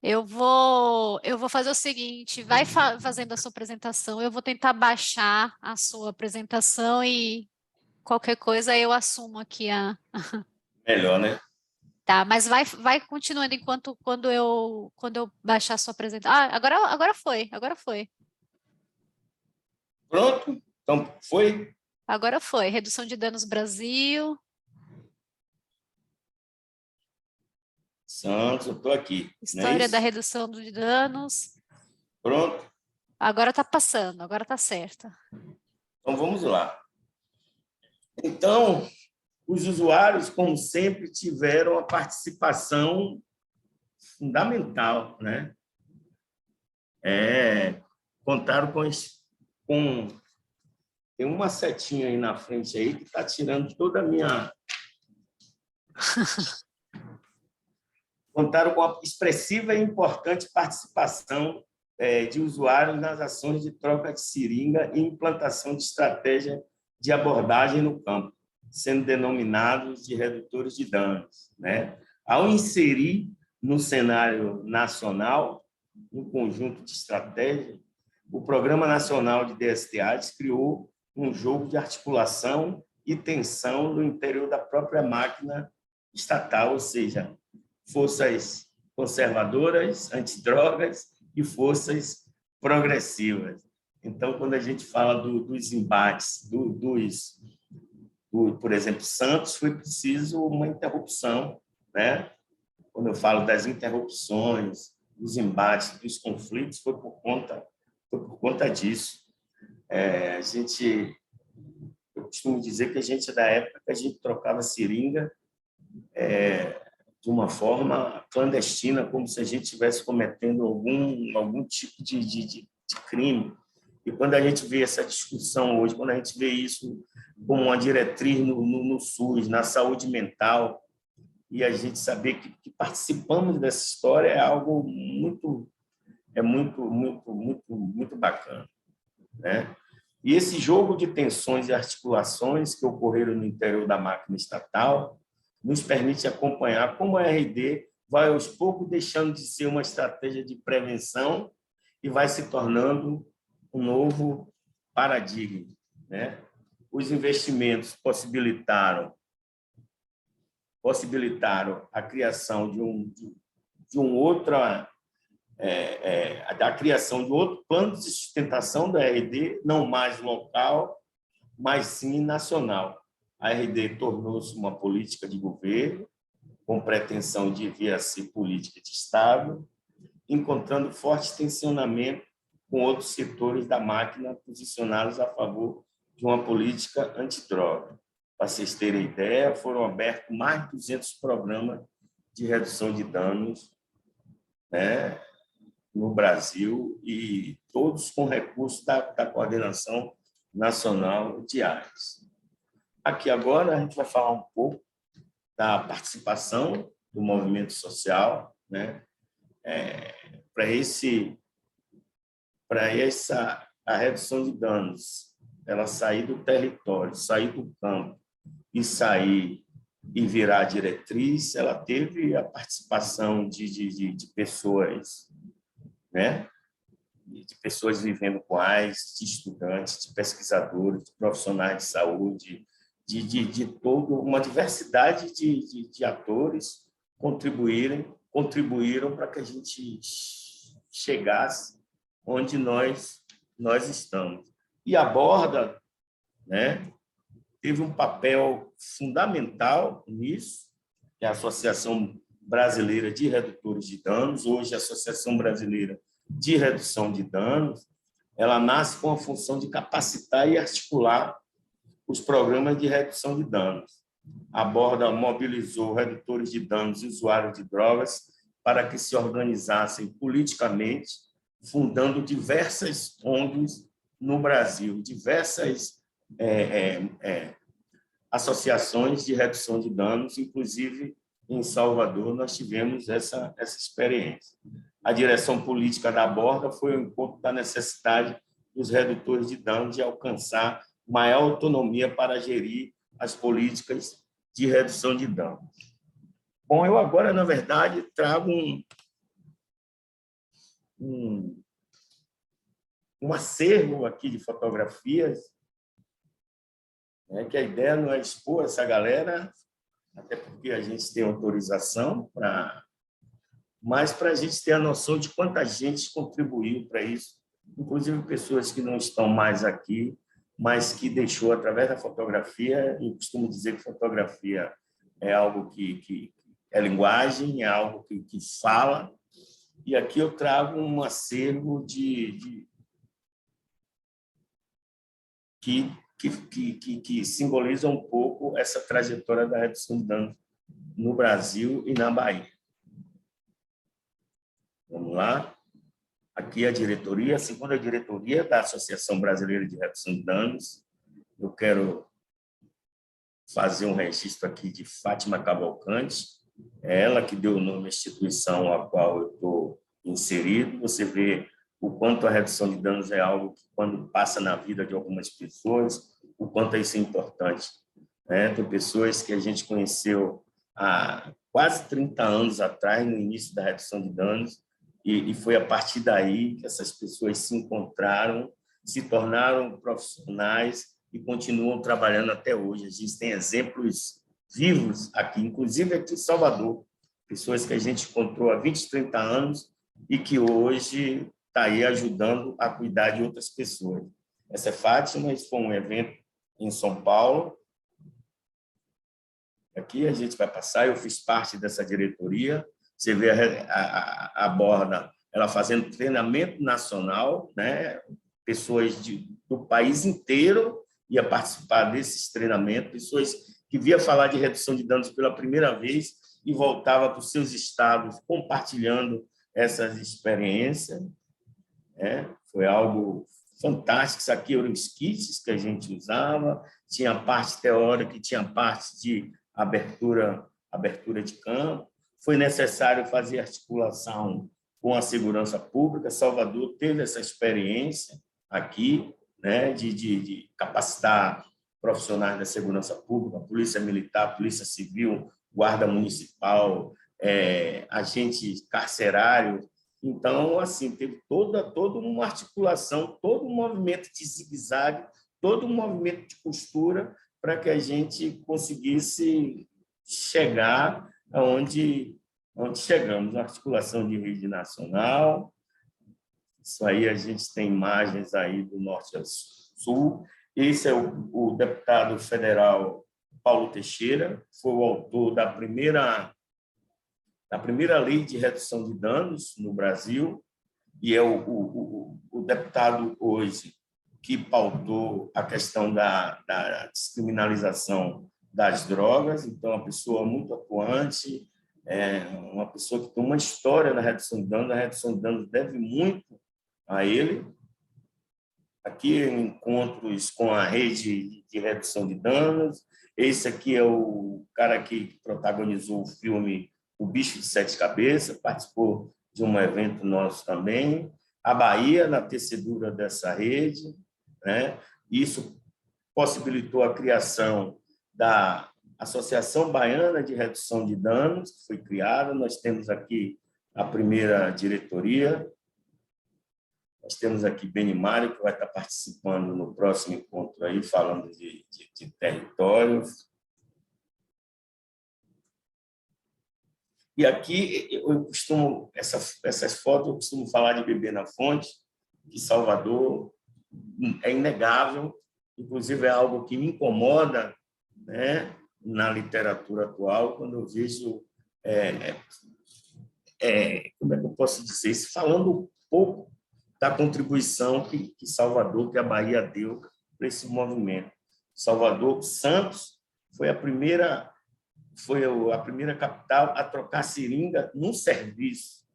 Eu vou fazer o seguinte, vai fazendo a sua apresentação, eu vou tentar baixar a sua apresentação e qualquer coisa eu assumo aqui Melhor, né? tá, mas vai continuando enquanto quando eu baixar a sua apresentação. Ah, agora foi. Pronto? Então, foi? Agora foi. Redução de danos Brasil, Santos, eu estou aqui, não é história da isso? redução de danos. Pronto? Agora está passando, agora está certa. Então, vamos lá. Então, os usuários, como sempre, tiveram a participação fundamental, né? Contaram com... Tem uma setinha aí na frente aí que está tirando toda a minha... Contaram com a expressiva e importante participação de usuários nas ações de troca de seringa e implantação de estratégia de abordagem no campo, sendo denominados de redutores de danos, né? Ao inserir no cenário nacional um conjunto de estratégias, o Programa Nacional de DSTAs criou um jogo de articulação e tensão no interior da própria máquina estatal, ou seja, forças conservadoras, antidrogas e forças progressivas. Então, quando a gente fala dos embates, por exemplo, Santos, foi preciso uma interrupção, né? Quando eu falo das interrupções, dos embates, dos conflitos, foi por conta disso. Eu costumo dizer que a gente é da época que a gente trocava seringa de uma forma clandestina, como se a gente estivesse cometendo algum tipo de crime. E quando a gente vê essa discussão hoje, quando a gente vê isso como uma diretriz no SUS, na saúde mental, e a gente saber que participamos dessa história é algo muito bacana, né? E esse jogo de tensões e articulações que ocorreram no interior da máquina estatal nos permite acompanhar como a RD vai, aos poucos, deixando de ser uma estratégia de prevenção e vai se tornando um novo paradigma, né? Os investimentos possibilitaram a criação da criação de outro plano de sustentação da RD, não mais local, mas sim nacional. A RD tornou-se uma política de governo, com pretensão de vir a ser política de Estado, encontrando forte tensionamento com outros setores da máquina posicionados a favor de uma política antidroga. Para vocês terem ideia, foram abertos mais de 200 programas de redução de danos, né, no Brasil, e todos com recursos da Coordenação Nacional de Áreas. Aqui agora a gente vai falar um pouco da participação do movimento social, né, a redução de danos, ela sair do território, sair do campo e virar diretriz, ela teve a participação de pessoas, né, de pessoas vivendo com AIDS, de estudantes, de pesquisadores, de profissionais de saúde, de toda uma diversidade de atores contribuíram para que a gente chegasse onde nós estamos. E a Borda, né, teve um papel fundamental nisso, que é a Associação Brasileira de Redutores de Danos, hoje a Associação Brasileira de Redução de Danos, ela nasce com a função de capacitar e articular os programas de redução de danos. A Borda mobilizou redutores de danos e usuários de drogas para que se organizassem politicamente, fundando diversas ONGs no Brasil, diversas associações de redução de danos, inclusive em Salvador nós tivemos essa experiência. A direção política da Borda foi o encontro da necessidade dos redutores de danos de alcançar maior autonomia para gerir as políticas de redução de danos. Bom, eu agora, na verdade, trago um acervo aqui de fotografias, né, que a ideia não é expor essa galera, até porque a gente tem autorização, mas para a gente ter a noção de quanta gente contribuiu para isso, inclusive pessoas que não estão mais aqui, mas que deixou através da fotografia. Eu costumo dizer que fotografia é algo que é linguagem, é algo que fala, e aqui eu trago um acervo que simboliza um pouco essa trajetória da redução de danos no Brasil e na Bahia. Vamos lá. Aqui a diretoria, a segunda diretoria da Associação Brasileira de Redução de Danos. Eu quero fazer um registro aqui de Fátima Cavalcante, é ela que deu o nome à instituição a qual eu estou inserido. Você vê o quanto a redução de danos é algo que, quando passa na vida de algumas pessoas, o quanto isso é importante, né? Tem pessoas que a gente conheceu há quase 30 anos atrás, no início da redução de danos, e foi a partir daí que essas pessoas se encontraram, se tornaram profissionais e continuam trabalhando até hoje. A gente tem exemplos vivos aqui, inclusive aqui em Salvador, pessoas que a gente encontrou há 20, 30 anos e que hoje está aí ajudando a cuidar de outras pessoas. Essa é Fátima, isso foi um evento em São Paulo. Aqui a gente vai passar, eu fiz parte dessa diretoria. Você vê a Borda, ela fazendo treinamento nacional, né? Pessoas do país inteiro iam participar desses treinamentos, pessoas que via falar de redução de danos pela primeira vez e voltava para os seus estados compartilhando essas experiências. Foi algo fantástico. Isso aqui eram os kits que a gente usava, tinha a parte teórica e tinha a parte de abertura de campo. Foi necessário fazer articulação com a segurança pública. Salvador teve essa experiência aqui, né, de capacitar profissionais da segurança pública, polícia militar, polícia civil, guarda municipal, agente carcerário. Então, assim, teve toda uma articulação, todo um movimento de zigue-zague, todo um movimento de costura para que a gente conseguisse chegar aonde chegamos, na articulação de rede nacional. Isso aí a gente tem imagens aí do norte ao sul. Esse é o deputado federal Paulo Teixeira, foi o autor da primeira lei de redução de danos no Brasil e é o deputado hoje que pautou a questão da descriminalização das drogas. Então, uma pessoa muito atuante, uma pessoa que tem uma história na redução de danos. A redução de danos deve muito a ele. Aqui, encontros com a rede de redução de danos. Esse aqui é o cara que protagonizou o filme O Bicho de Sete Cabeças, participou de um evento nosso também. A Bahia, na tecedura dessa rede, né? Isso possibilitou a criação da Associação Baiana de Redução de Danos, que foi criada. Nós temos aqui a primeira diretoria. Nós temos aqui Benimário, que vai estar participando no próximo encontro, aí, falando de territórios. E aqui, essas fotos, eu costumo falar de Beber na Fonte, que Salvador é inegável, inclusive é algo que me incomoda, né, na literatura atual, quando eu vejo, como é que eu posso dizer isso? Falando um pouco da contribuição que Salvador, que a Bahia deu para esse movimento. Salvador, Santos, foi a primeira capital a trocar seringa num serviço,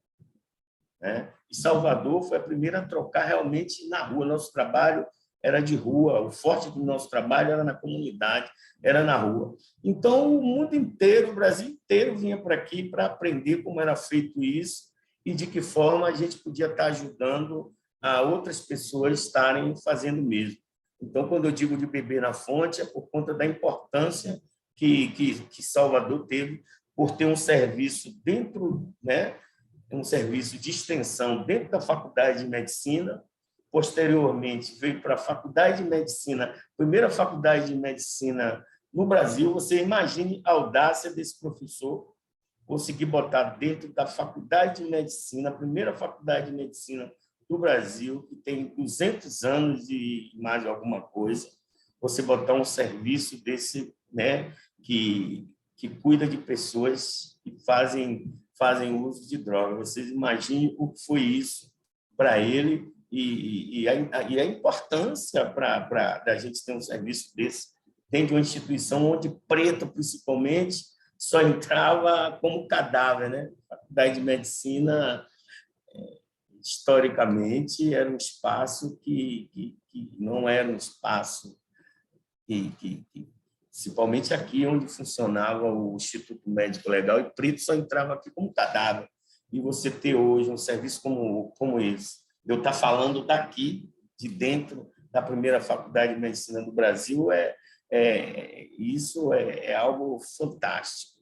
né? E Salvador foi a primeira a trocar realmente na rua. Nosso trabalho era de rua, o forte do nosso trabalho era na comunidade, era na rua. Então, o mundo inteiro, o Brasil inteiro vinha para aqui para aprender como era feito isso e de que forma a gente podia estar ajudando a outras pessoas estarem fazendo o mesmo. Então, quando eu digo de beber na fonte, é por conta da importância que Salvador teve por ter um serviço dentro, né, um serviço de extensão dentro da Faculdade de Medicina. Posteriormente, veio para a Faculdade de Medicina, primeira Faculdade de Medicina no Brasil. Você imagine a audácia desse professor conseguir botar dentro da Faculdade de Medicina, a primeira Faculdade de Medicina do Brasil, que tem 200 anos e mais alguma coisa, você botar um serviço desse, né, que cuida de pessoas que fazem uso de droga. Vocês imaginem o que foi isso para ele e a importância para a gente ter um serviço desse dentro de uma instituição onde preto, principalmente, só entrava como cadáver, né? A Faculdade de Medicina, historicamente, era um espaço que não era um espaço principalmente aqui onde funcionava o Instituto Médico Legal, e preto só entrava aqui como cadáver. E você ter hoje um serviço como esse, eu estar falando daqui, de dentro da primeira Faculdade de Medicina do Brasil, isso é algo fantástico.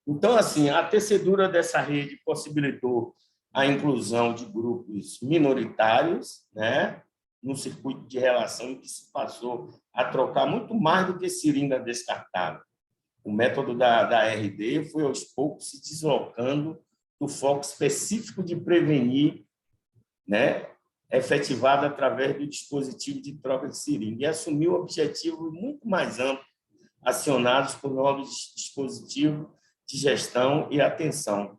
Então, assim, a tecedura dessa rede possibilitou a inclusão de grupos minoritários, né, no circuito de relação, em que se passou a trocar muito mais do que seringa descartável. O método da RD foi, aos poucos, se deslocando do foco específico de prevenir, né, efetivado através do dispositivo de troca de seringa, e assumiu objetivos muito mais amplos, acionados por novos dispositivos de gestão e atenção.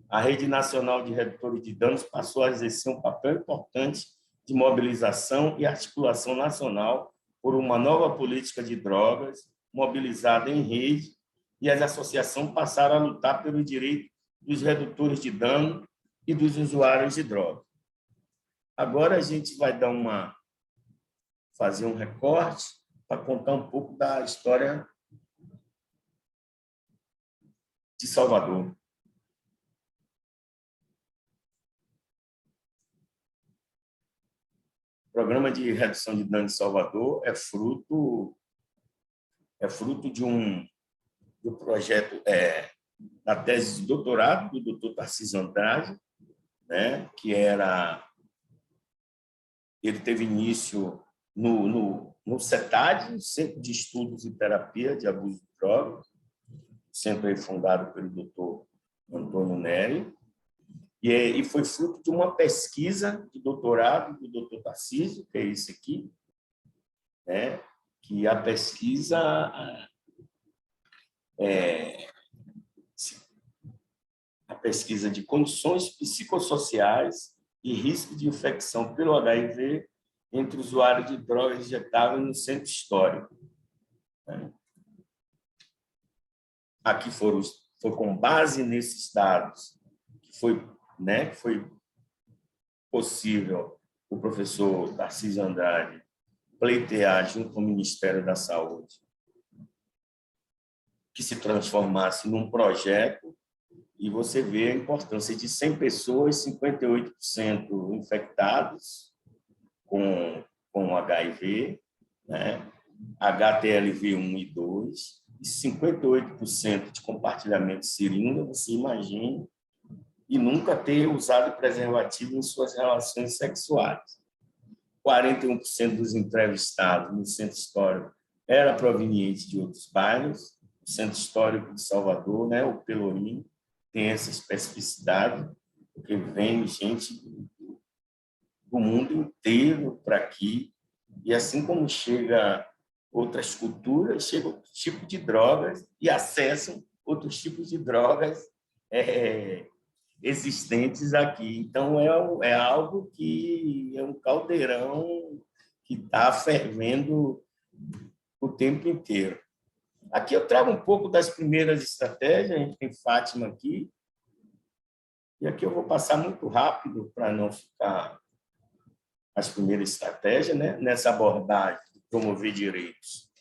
A Rede Nacional de Redutores de Danos passou a exercer um papel importante de mobilização e articulação nacional por uma nova política de drogas mobilizada em rede, e as associações passaram a lutar pelo direito dos redutores de dano e dos usuários de drogas. Agora a gente vai fazer um recorte para contar um pouco da história de Salvador. O Programa de Redução de Danos de Salvador é fruto do projeto, da tese de doutorado do Dr. Tarcísio Andrade, né, ele teve início no CETAD, Centro de Estudos e Terapia de Abuso de Drogas, centro aí fundado pelo Dr. Antônio Neri, e foi fruto de uma pesquisa de doutorado do Dr. Tarcísio, que é esse aqui, né, que a pesquisa de condições psicossociais e risco de infecção pelo HIV entre usuários de drogas injetáveis no centro histórico. Aqui foi com base nesses dados que foi possível o professor Tarcísio Andrade pleitear junto com o Ministério da Saúde que se transformasse num projeto, e você vê a importância de 100 pessoas, 58% infectados com HIV, né? HTLV1 e 2, e 58% de compartilhamento de seringa, você imagina, e nunca ter usado preservativo em suas relações sexuais. 41% dos entrevistados no centro histórico era proveniente de outros bairros. O centro histórico de Salvador, né, o Pelourinho, tem essa especificidade, porque vem gente do mundo inteiro para aqui, e assim como chega outras culturas, chega outro tipo de drogas e acessam outros tipos de drogas existentes aqui. Então, é algo que é um caldeirão que está fervendo o tempo inteiro. Aqui eu trago um pouco das primeiras estratégias, a gente tem Fátima aqui, e aqui eu vou passar muito rápido para não ficar as primeiras estratégias, né, nessa abordagem de promover direitos.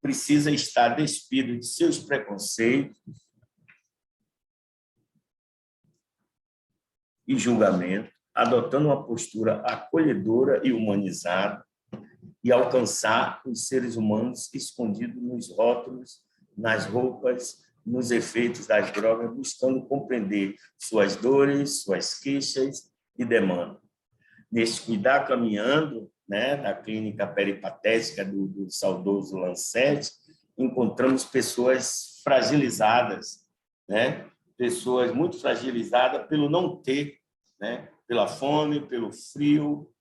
Precisa estar despido de seus preconceitos e julgamento, adotando uma postura acolhedora e humanizada, e alcançar os seres humanos escondidos nos rótulos, nas roupas, nos efeitos das drogas, buscando compreender suas dores, suas queixas e demandas. Neste Cuidar Caminhando, né, da clínica peripatética do saudoso Lancete, encontramos pessoas fragilizadas, né, pessoas muito fragilizadas pelo não ter, né, pela fome, pelo frio,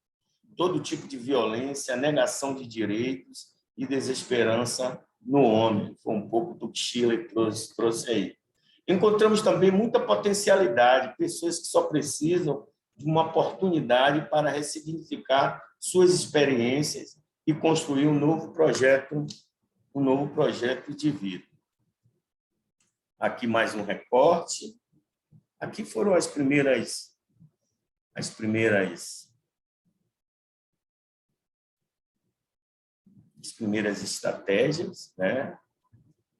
todo tipo de violência, negação de direitos e desesperança no homem. Foi um pouco do que Shirley trouxe aí. Encontramos também muita potencialidade, pessoas que só precisam de uma oportunidade para ressignificar suas experiências e construir um novo projeto de vida. Aqui mais um recorte. Aqui foram as primeiras estratégias, né?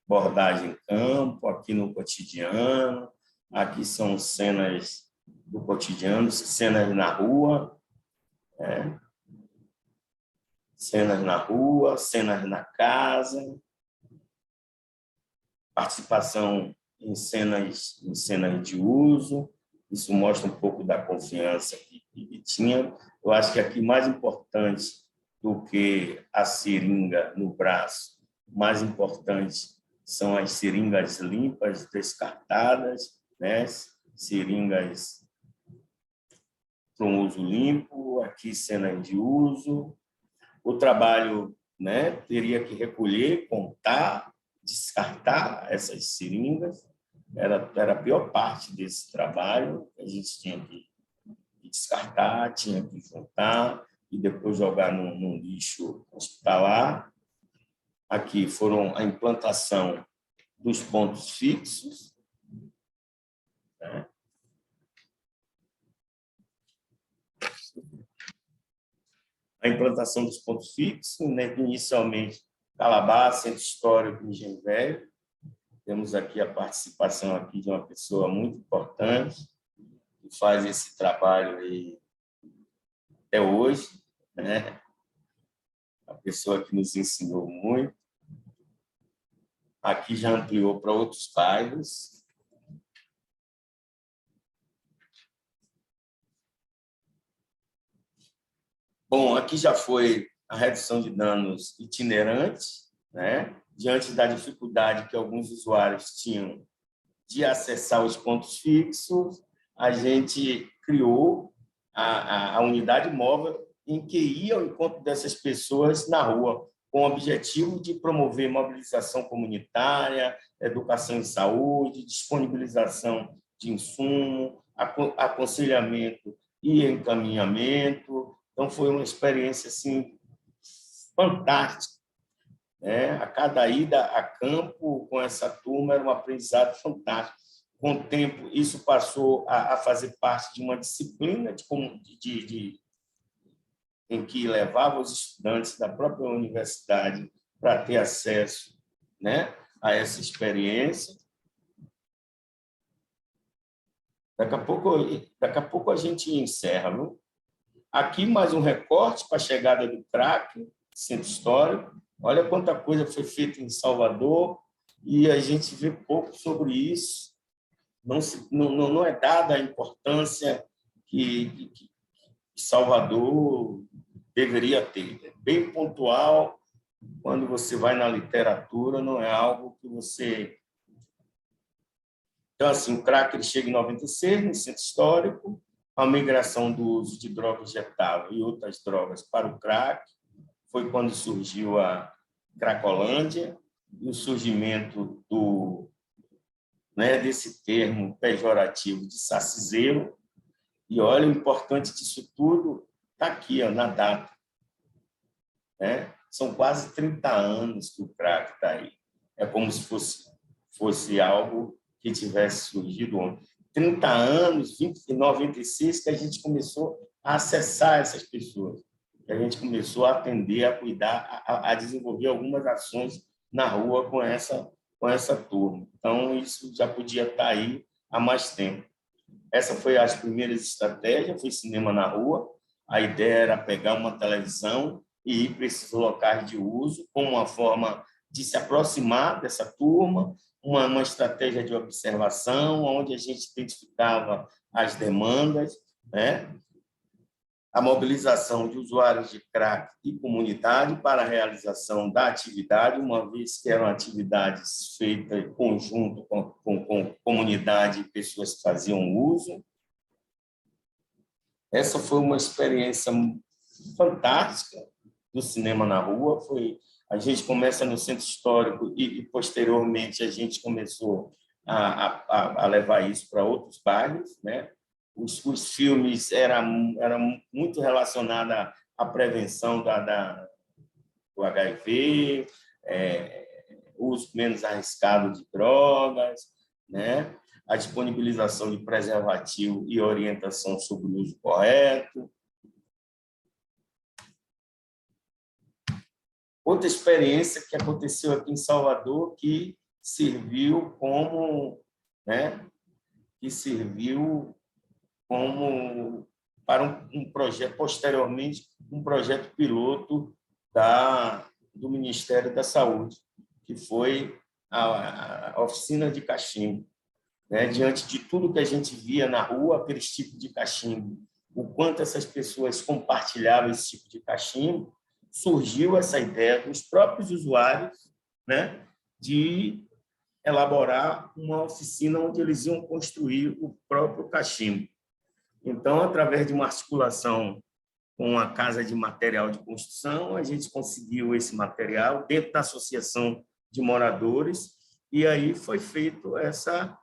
Abordagem em campo, aqui no cotidiano, aqui são cenas do cotidiano, cenas na rua, né? Cenas na rua, cenas na casa, participação em cenas de uso, isso mostra um pouco da confiança que tinha. Eu acho que aqui mais importante do que a seringa no braço, mais importante são as seringas limpas, descartadas, né? Seringas para um uso limpo, aqui cenas de uso. O trabalho, né, teria que recolher, contar, descartar essas seringas. Era a pior parte desse trabalho. A gente tinha que descartar, tinha que juntar e depois jogar num lixo hospitalar. Aqui foram a implantação dos pontos fixos, né? A implantação dos pontos fixos, né? Inicialmente, Calabá, Centro Histórico e Engenho Velho. Temos aqui a participação aqui de uma pessoa muito importante, que faz esse trabalho aí até hoje, né? A pessoa que nos ensinou muito. Aqui já ampliou para outros bairros. Bom, aqui já foi a redução de danos itinerantes, né? Diante da dificuldade que alguns usuários tinham de acessar os pontos fixos, a gente criou a unidade móvel em que ia ao encontro dessas pessoas na rua, com o objetivo de promover mobilização comunitária, educação em saúde, disponibilização de insumo, aconselhamento e encaminhamento. Então, foi uma experiência assim, fantástica, né? A cada ida a campo com essa turma era um aprendizado fantástico. Com o tempo, isso passou a fazer parte de uma disciplina em que levava os estudantes da própria universidade para ter acesso, né, a essa experiência. Daqui a pouco a gente encerra, viu? Aqui mais um recorte para a chegada do crack, Centro Histórico. Olha quanta coisa foi feita em Salvador e a gente vê pouco sobre isso. Não é dada a importância que Salvador deveria ter. É bem pontual. Quando você vai na literatura, não é algo que você... Então, assim, o crack ele chega em 96, no Centro Histórico, a migração do uso de drogas injetáveis e outras drogas para o crack. Foi quando surgiu a Cracolândia e o surgimento desse termo pejorativo de saciseiro. E olha, o importante disso tudo está aqui, ó, na data, né? São quase 30 anos que o crack está aí. É como se fosse algo que tivesse surgido ontem. 30 anos, em 96, que a gente começou a acessar essas pessoas, que a gente começou a atender, a cuidar, a desenvolver algumas ações na rua com essa turma. Então, isso já podia estar aí há mais tempo. Essa foi as primeiras estratégias, foi cinema na rua. A ideia era pegar uma televisão e ir para esses locais de uso, como uma forma de se aproximar dessa turma, uma estratégia de observação, onde a gente identificava as demandas, né? A mobilização de usuários de crack e comunidade para a realização da atividade, uma vez que eram atividades feitas em conjunto com comunidade e pessoas que faziam uso. Essa foi uma experiência fantástica do cinema na rua. A gente começa no centro histórico e posteriormente, a gente começou a levar isso para outros bairros, né? Os filmes eram muito relacionados à prevenção do HIV, uso menos arriscado de drogas, né? A disponibilização de preservativo e orientação sobre o uso correto. Outra experiência que aconteceu aqui em Salvador, que serviu como, né? Para um projeto, posteriormente, um projeto piloto do Ministério da Saúde, que foi a oficina de cachimbo. Né? Diante de tudo que a gente via na rua, aqueles tipos de cachimbo, o quanto essas pessoas compartilhavam esse tipo de cachimbo, surgiu essa ideia dos próprios usuários, né, de elaborar uma oficina onde eles iam construir o próprio cachimbo. Então, através de uma articulação com a Casa de Material de Construção, a gente conseguiu esse material dentro da Associação de Moradores, e aí foi feito essa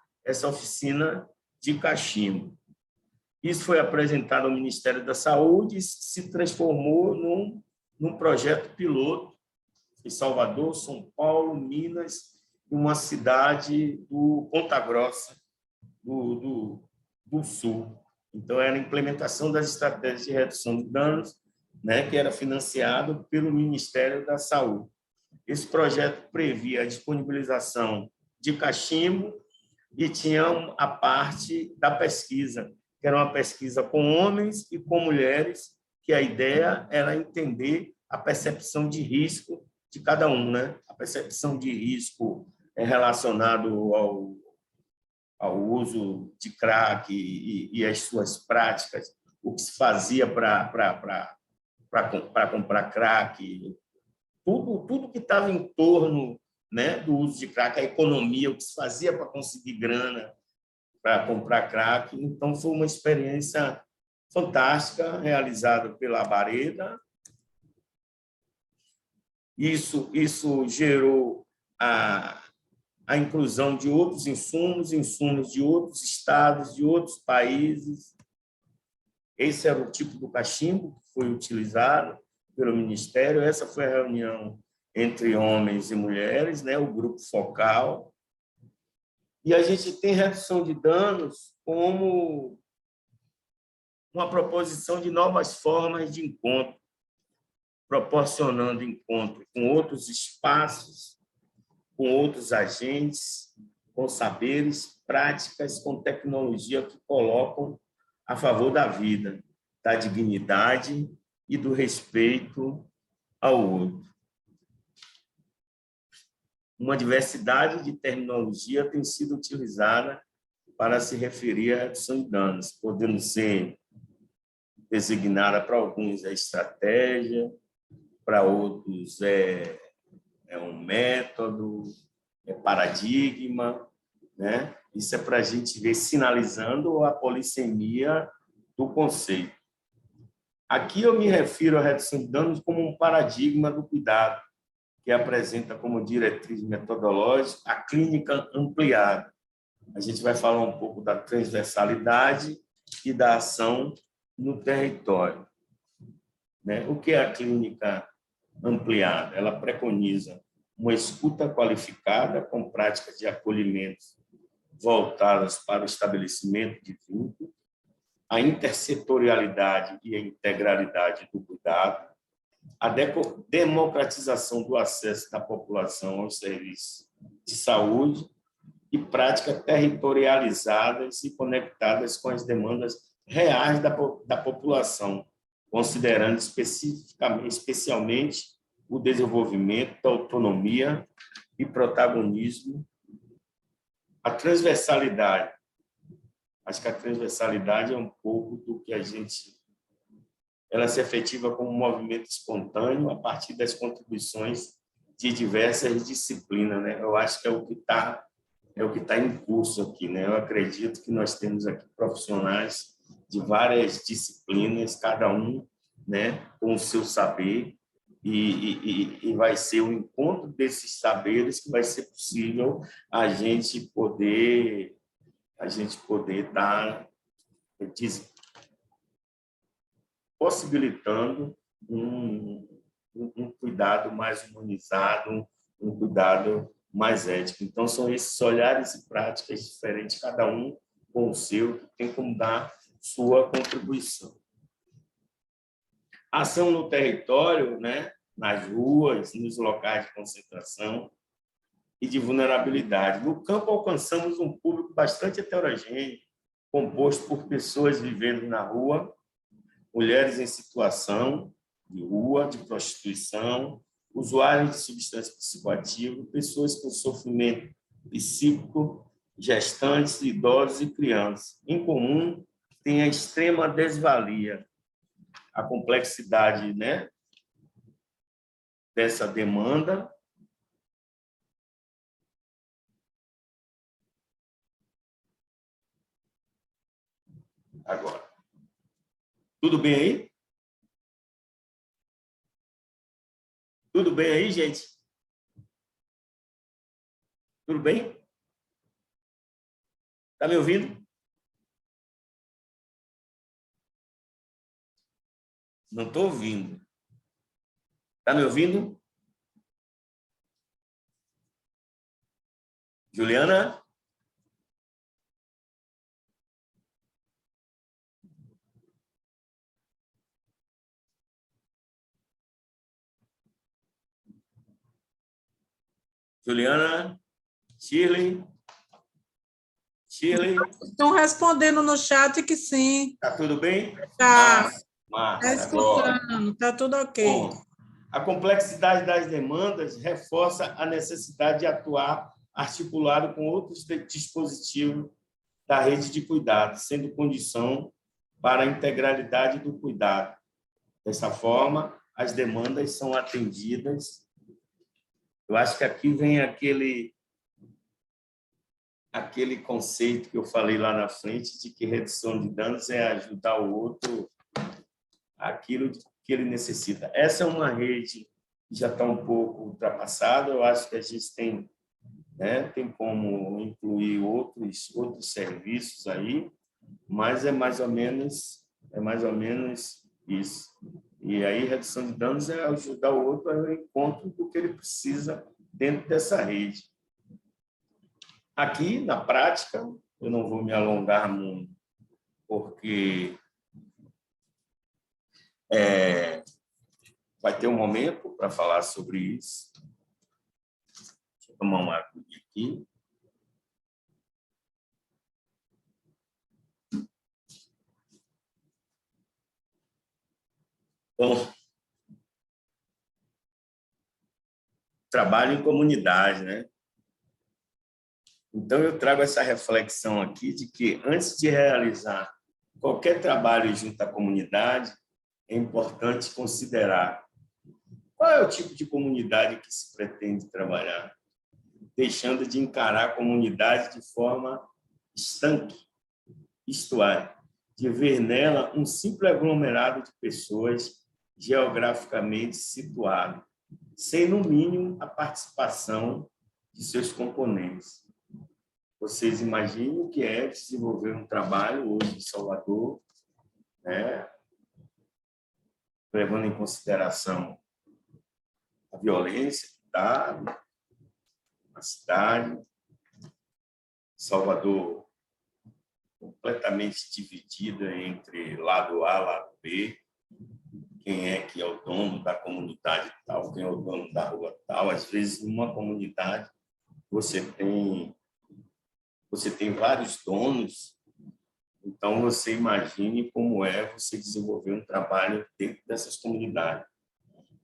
oficina de cachimbo. Isso foi apresentado ao Ministério da Saúde e se transformou num projeto piloto em Salvador, São Paulo, Minas, uma cidade do Ponta Grossa, do Sul. Então, era a implementação das estratégias de redução de danos, né, que era financiado pelo Ministério da Saúde. Esse projeto previa a disponibilização de cachimbo e tinha a parte da pesquisa, que era uma pesquisa com homens e com mulheres, que a ideia era entender a percepção de risco de cada um, né? A percepção de risco é relacionado ao uso de crack e as suas práticas, o que se fazia para comprar crack, tudo que estava em torno, né, do uso de crack, a economia, o que se fazia para conseguir grana para comprar crack. Então, foi uma experiência fantástica, realizada pela Abareda. Isso gerou a inclusão de outros insumos de outros estados, de outros países. Esse era o tipo do cachimbo que foi utilizado pelo Ministério. Essa foi a reunião entre homens e mulheres, né, o grupo focal. E a gente tem redução de danos como uma proposição de novas formas de encontro, proporcionando encontro com outros espaços, com outros agentes, com saberes, práticas, com tecnologia que colocam a favor da vida, da dignidade e do respeito ao outro. Uma diversidade de terminologia tem sido utilizada para se referir à redução de danos, podendo ser designada para alguns é estratégia, para outros é um método, é paradigma, né? Isso é para a gente ver sinalizando a polissemia do conceito. Aqui eu me refiro à redução de danos como um paradigma do cuidado, que apresenta como diretriz metodológica a clínica ampliada. A gente vai falar um pouco da transversalidade e da ação no território. Né? O que é a clínica ampliada? Ela preconiza uma escuta qualificada com práticas de acolhimento voltadas para o estabelecimento de vínculo, a intersetorialidade e a integralidade do cuidado, a democratização do acesso da população aos serviços de saúde e práticas territorializadas e conectadas com as demandas reais da população, considerando especialmente o desenvolvimento da autonomia e protagonismo, a transversalidade. Acho que a transversalidade é um pouco do que ela se efetiva como um movimento espontâneo a partir das contribuições de diversas disciplinas, né? Eu acho que é o que está em curso aqui, né? Eu acredito que nós temos aqui profissionais de várias disciplinas, cada um, né, com o seu saber, e vai ser o encontro desses saberes que vai ser possível a gente poder estar possibilitando um cuidado mais humanizado, um cuidado mais ético. Então, são esses olhares e práticas diferentes, cada um com o seu, que tem como dar sua contribuição. Ação no território, né, nas ruas, nos locais de concentração e de vulnerabilidade. No campo, alcançamos um público bastante heterogêneo, composto por pessoas vivendo na rua, mulheres em situação de rua, de prostituição, usuários de substâncias psicoativas, pessoas com sofrimento psíquico, gestantes, idosos e crianças. Em comum, tem a extrema desvalia, a complexidade, né, dessa demanda. Agora, tudo bem aí? Tudo bem aí, gente? Tudo bem? Está me ouvindo? Não estou ouvindo. Está me ouvindo? Juliana? Juliana? Shirley? Shirley? Estão respondendo no chat que sim. Está tudo bem? Tá. Márcia, Está escutando, está tudo ok. Bom, a complexidade das demandas reforça a necessidade de atuar articulado com outros dispositivos da rede de cuidado, sendo condição para a integralidade do cuidado. Dessa forma, as demandas são atendidas. Eu acho que aqui vem aquele conceito que eu falei lá na frente, de que redução de danos é ajudar o outro aquilo que ele necessita. Essa é uma rede que já está um pouco ultrapassada. Eu acho que a gente tem, né, tem como incluir outros serviços aí, mas é mais ou menos isso. E aí, redução de danos é ajudar o outro ao encontro do que ele precisa dentro dessa rede. Aqui, na prática, eu não vou me alongar muito, porque vai ter um momento para falar sobre isso. Deixa eu tomar uma água aqui. Bom, trabalho em comunidade, né? Então, eu trago essa reflexão aqui de que, antes de realizar qualquer trabalho junto à comunidade, é importante considerar qual é o tipo de comunidade que se pretende trabalhar, deixando de encarar a comunidade de forma estanque, isto é, de ver nela um simples aglomerado de pessoas geograficamente situado, sem, no mínimo, a participação de seus componentes. Vocês imaginem o que é desenvolver um trabalho hoje em Salvador, né, levando em consideração a violência que está na cidade, Salvador completamente dividida entre lado A e lado B, quem é que é o dono da comunidade tal, quem é o dono da rua tal. Às vezes, numa comunidade, você tem vários donos, Então, você imagine como é você desenvolver um trabalho dentro dessas comunidades.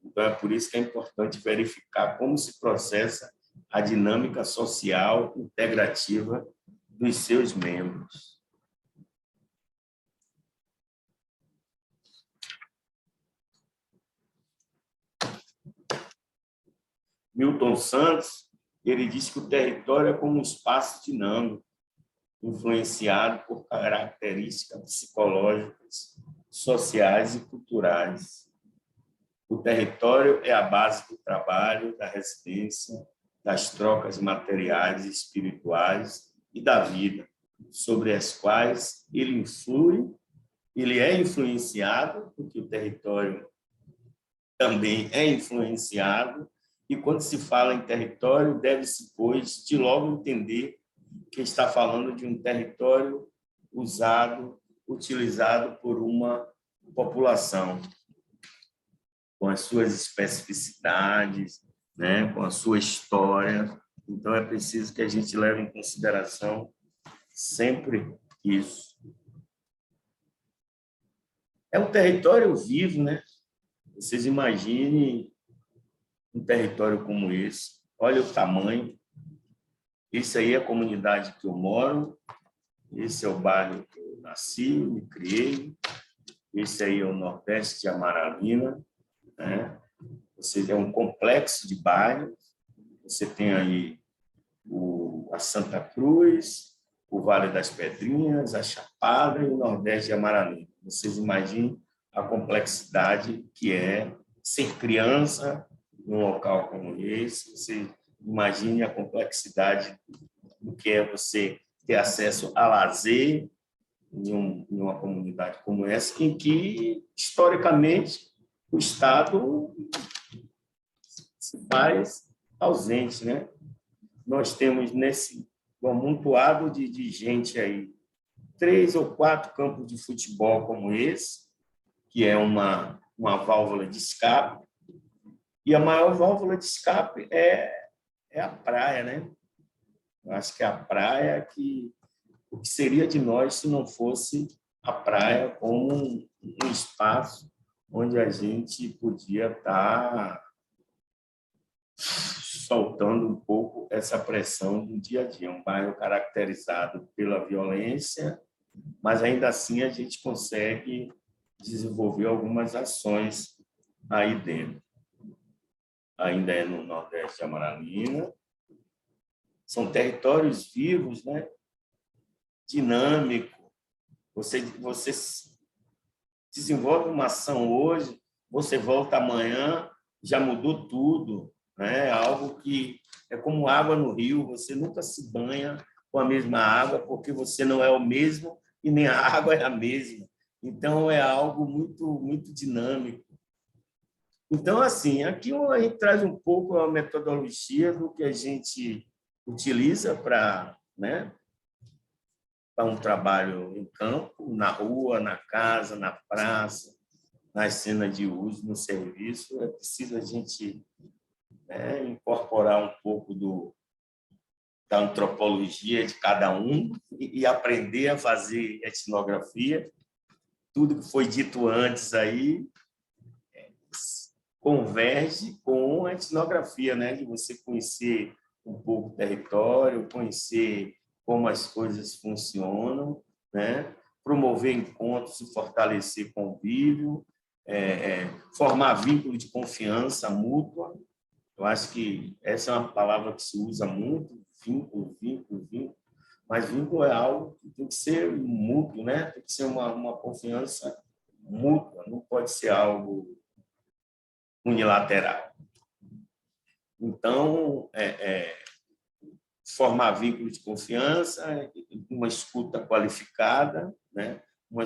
Então, é por isso que é importante verificar como se processa a dinâmica social integrativa dos seus membros. Milton Santos, ele diz que o território é como um espaço dinâmico, influenciado por características psicológicas, sociais e culturais. O território é a base do trabalho, da residência, das trocas materiais e espirituais e da vida, sobre as quais ele influi, ele é influenciado, porque o território também é influenciado, e quando se fala em território, deve-se, pois, de logo entender que está falando de um território utilizado por uma população, com as suas especificidades, né, com a sua história. Então, é preciso que a gente leve em consideração sempre isso. É um território vivo, né? Vocês imaginem um território como esse. Olha o tamanho. Esse aí é a comunidade que eu moro. Esse é o bairro que eu nasci, me criei. Esse aí é o Nordeste de Amaralina, né? É um complexo de bairros. Você tem aí a Santa Cruz, o Vale das Pedrinhas, a Chapada e o Nordeste de Amaralina. Vocês imaginem a complexidade que é ser criança num local como esse. Você imagine a complexidade do que é você ter acesso a lazer em uma comunidade como essa, em que, historicamente, o Estado se faz ausente, né? Nós temos nesse amontoado de gente aí 3 ou 4 campos de futebol como esse, que é uma válvula de escape, e a maior válvula de escape é a praia, né? Eu acho que a praia o que seria de nós se não fosse a praia como um espaço onde a gente podia estar soltando um pouco essa pressão do dia a dia. Um bairro caracterizado pela violência, mas ainda assim a gente consegue desenvolver algumas ações aí dentro. Ainda é no Nordeste de Amaralina. São territórios vivos, né? Dinâmico. Você desenvolve uma ação hoje, você volta amanhã, já mudou tudo, né? Algo que é como água no rio, você nunca se banha com a mesma água, porque você não é o mesmo e nem a água é a mesma. Então, é algo muito, muito dinâmico. Então, assim, aqui a gente traz um pouco a metodologia do que a gente utiliza para, né, para um trabalho em campo, na rua, na casa, na praça, nas cenas de uso, no serviço. É preciso a gente, né, incorporar um pouco da antropologia de cada um e aprender a fazer etnografia. Tudo que foi dito antes aí converge com a etnografia, né, de você conhecer um pouco o território, conhecer como as coisas funcionam, né? Promover encontros e fortalecer convívio, formar vínculo de confiança mútua. Eu acho que essa é uma palavra que se usa muito, vínculo, mas vínculo é algo que tem que ser mútuo, né? Tem que ser uma confiança mútua, não pode ser algo unilateral. Então, formar vínculo de confiança, uma escuta qualificada, né? Uma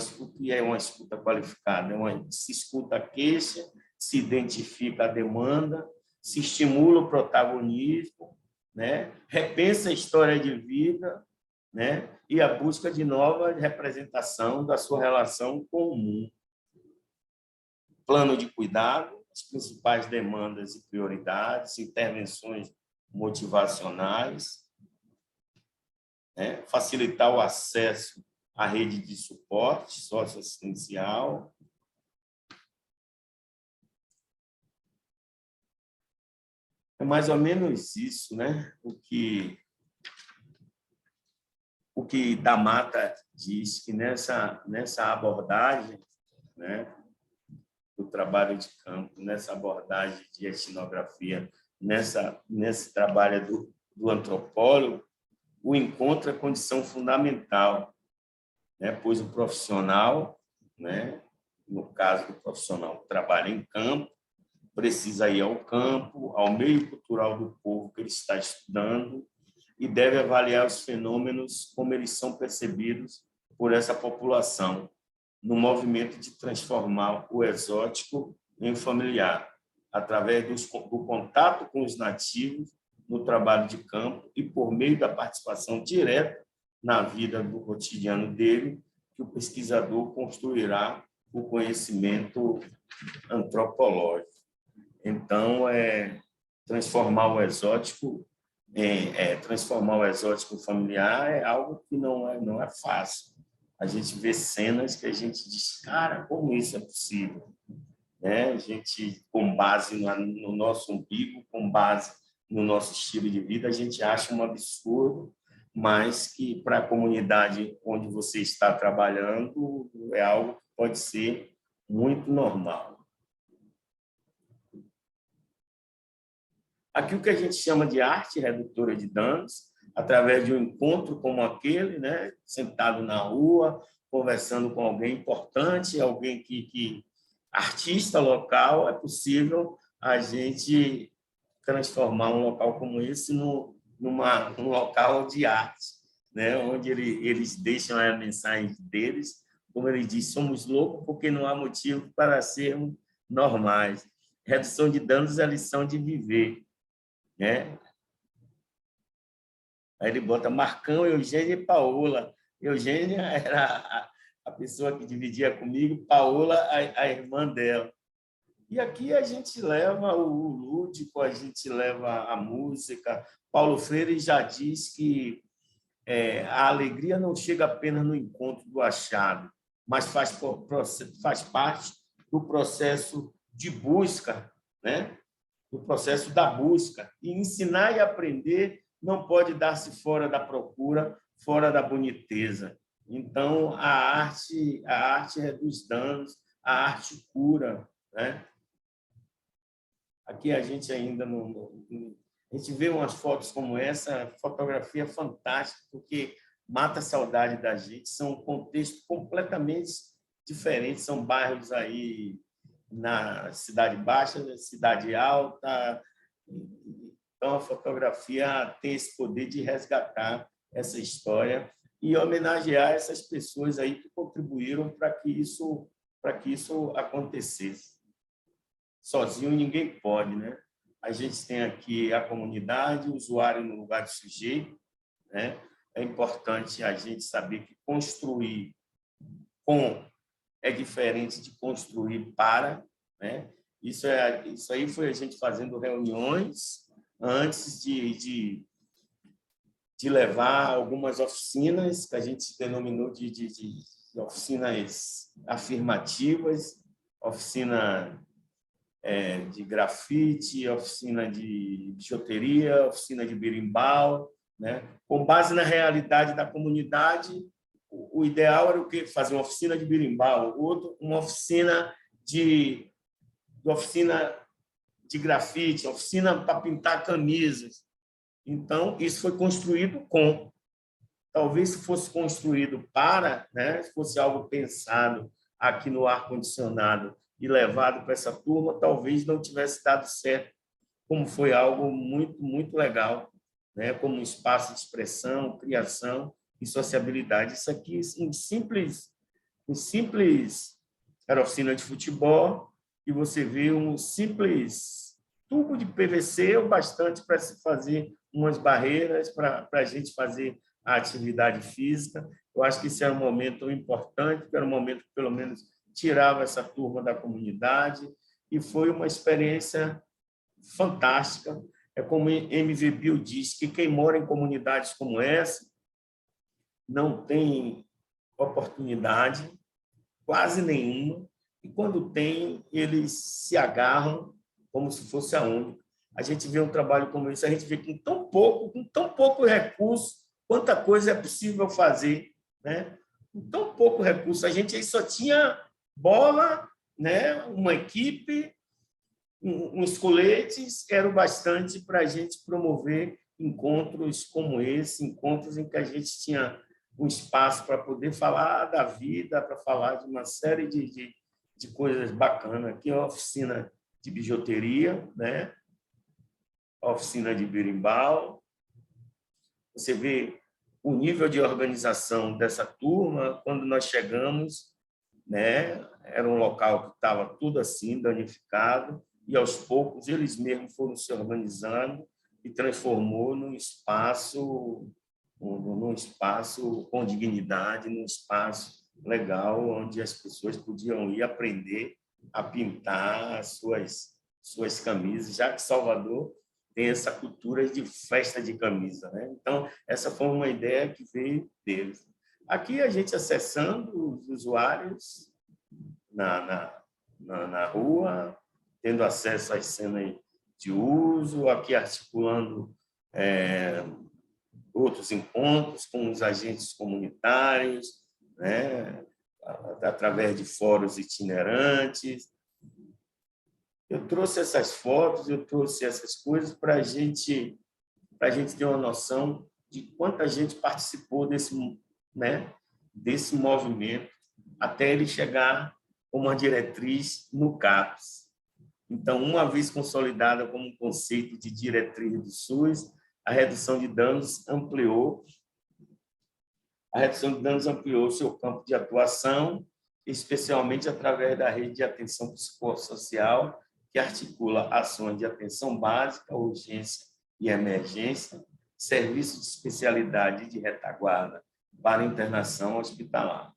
escuta qualificada, se escuta a queixa, se identifica a demanda, se estimula o protagonismo, né? Repensa a história de vida, né? E a busca de nova representação da sua relação com o mundo. Plano de cuidado, as principais demandas e prioridades, intervenções motivacionais, né? Facilitar o acesso a rede de suporte socioassistencial. É mais ou menos isso, né? O que Da Mata diz que nessa abordagem, né, do trabalho de campo, nessa abordagem de etnografia, nesse trabalho do antropólogo, o encontro é condição fundamental, né? Pois o profissional, né, no caso do profissional que trabalha em campo, precisa ir ao campo, ao meio cultural do povo que ele está estudando, e deve avaliar os fenômenos como eles são percebidos por essa população, no movimento de transformar o exótico em familiar, através do contato com os nativos no trabalho de campo e por meio da participação direta na vida do cotidiano dele, que o pesquisador construirá o conhecimento antropológico. Então, transformar o exótico familiar é algo que não é fácil. A gente vê cenas que a gente diz, cara, como isso é possível? Né? A gente, com base no nosso umbigo, com base no nosso estilo de vida, a gente acha um absurdo, mas que para a comunidade onde você está trabalhando é algo que pode ser muito normal. Aqui o que a gente chama de arte redutora de danos, através de um encontro como aquele, né, sentado na rua, conversando com alguém importante, alguém que artista local, é possível a gente transformar um local como esse num local de arte, né, onde eles deixam a mensagem deles, como ele diz, somos loucos porque não há motivo para sermos normais. Redução de danos é a lição de viver, né? Aí ele bota Marcão, Eugênia e Paola. Eugênia era a pessoa que dividia comigo, Paola, a irmã dela. E aqui a gente leva o lúdico, a gente leva a música. Paulo Freire já diz que a alegria não chega apenas no encontro do achado, mas faz parte do processo de busca, né? Do processo da busca. E ensinar e aprender não pode dar-se fora da procura, fora da boniteza. Então, a arte reduz danos, a arte cura, né? Aqui a gente ainda a gente vê umas fotos como essa, fotografia fantástica, porque mata a saudade da gente, são contextos completamente diferentes, são bairros aí na Cidade Baixa, na Cidade Alta. Então, a fotografia tem esse poder de resgatar essa história e homenagear essas pessoas aí que contribuíram para que isso acontecesse. Sozinho ninguém pode, né? A gente tem aqui a comunidade, o usuário no lugar do sujeito, né? É importante a gente saber que construir com é diferente de construir para, né? Isso aí foi a gente fazendo reuniões antes de levar algumas oficinas que a gente denominou de oficinas afirmativas, oficina de grafite, oficina de bijuteria, oficina de berimbau, né? Com base na realidade da comunidade. O ideal era o quê? Fazer uma oficina de berimbau, uma oficina de grafite, oficina para pintar camisas. Então, isso foi construído com. Talvez se fosse construído para, né, se fosse algo pensado aqui no ar-condicionado e levado para essa turma, talvez não tivesse dado certo, como foi algo muito, muito legal, né, como um espaço de expressão, criação e sociabilidade. Isso aqui, era oficina de futebol, e você vê um simples tubo de PVC, o bastante para se fazer umas barreiras para a gente fazer a atividade física. Eu acho que esse era um momento importante, era um momento que, pelo menos, tirava essa turma da comunidade, e foi uma experiência fantástica. É como M.V. Bill diz, que quem mora em comunidades como essa não tem oportunidade, quase nenhuma, e quando tem, eles se agarram como se fosse a única. A gente vê um trabalho como esse, a gente vê com tão pouco recurso, quanta coisa é possível fazer, né? Com tão pouco recurso. A gente aí só tinha bola, né? Uma equipe, uns coletes, era o bastante para a gente promover encontros como esse, encontros em que a gente tinha um espaço para poder falar da vida, para falar de uma série de coisas bacanas. Aqui é uma oficina de bijuteria, né? A oficina de berimbau. Você vê o nível de organização dessa turma. Quando nós chegamos, né? Era um local que estava tudo assim, danificado, e aos poucos eles mesmos foram se organizando e transformou num espaço com dignidade, num espaço legal, onde as pessoas podiam ir aprender a pintar as suas camisas, já que Salvador tem essa cultura de festa de camisa, né? Então, essa foi uma ideia que veio deles. Aqui, a gente acessando os usuários na rua, tendo acesso às cenas de uso, aqui articulando outros encontros com os agentes comunitários, né? Através de fóruns itinerantes. Eu trouxe essas fotos, eu trouxe essas coisas para a gente ter uma noção de quanta gente participou desse movimento até ele chegar como uma diretriz no CAPES. Então, uma vez consolidada como um conceito de diretriz do SUS, a redução de danos ampliou seu campo de atuação, especialmente através da rede de atenção psicossocial, que articula ações de atenção básica, urgência e emergência, serviços de especialidade e de retaguarda para internação hospitalar.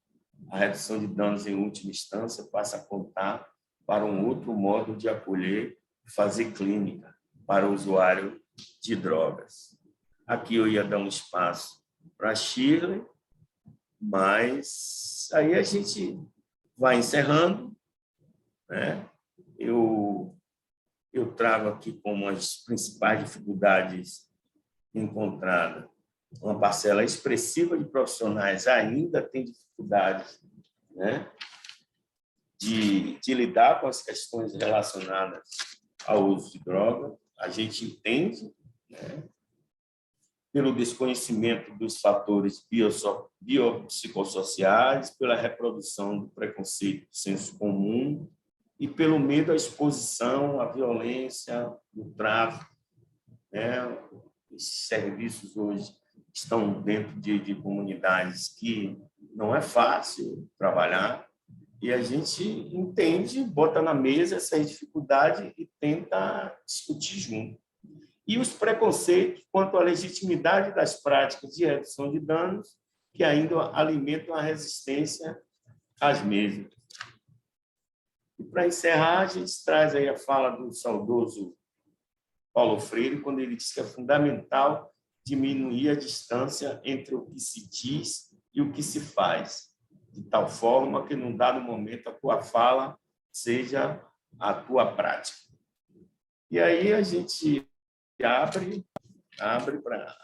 A redução de danos em última instância passa a contar para um outro modo de acolher e fazer clínica para o usuário de drogas. Aqui eu ia dar um espaço para a Shirley, mas aí a gente vai encerrando, né? Eu trago aqui como as principais dificuldades encontradas. Uma parcela expressiva de profissionais ainda tem dificuldades, né, de lidar com as questões relacionadas ao uso de droga. A gente entende, né, pelo desconhecimento dos fatores biopsicossociais, pela reprodução do preconceito do senso comum e pelo medo à exposição, à violência, do tráfico, né? Esses serviços hoje estão dentro de comunidades que não é fácil trabalhar, e a gente entende, bota na mesa essa dificuldade e tenta discutir junto. E os preconceitos quanto à legitimidade das práticas de redução de danos, que ainda alimentam a resistência às mesmas. E, para encerrar, a gente traz aí a fala do saudoso Paulo Freire, quando ele diz que é fundamental diminuir a distância entre o que se diz e o que se faz, de tal forma que, num dado momento, a tua fala seja a tua prática. E aí a gente abre para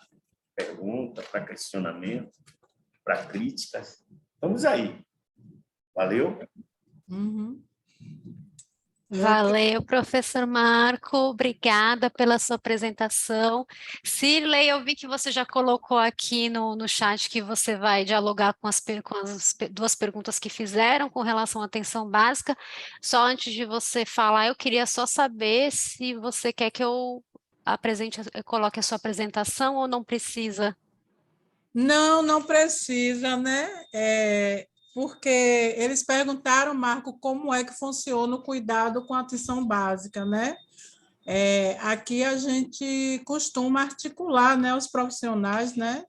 pergunta, para questionamento, para críticas. Vamos aí. Valeu? Uhum. Valeu, professor Marco, obrigada pela sua apresentação. Cirlei, eu vi que você já colocou aqui no chat que você vai dialogar com as duas perguntas que fizeram com relação à atenção básica. Só antes de você falar, eu queria só saber se você quer que eu coloque a sua apresentação ou não precisa? Não precisa, né? Porque eles perguntaram, Marco, como é que funciona o cuidado com a atenção básica, né? Aqui a gente costuma articular, né, os profissionais, né,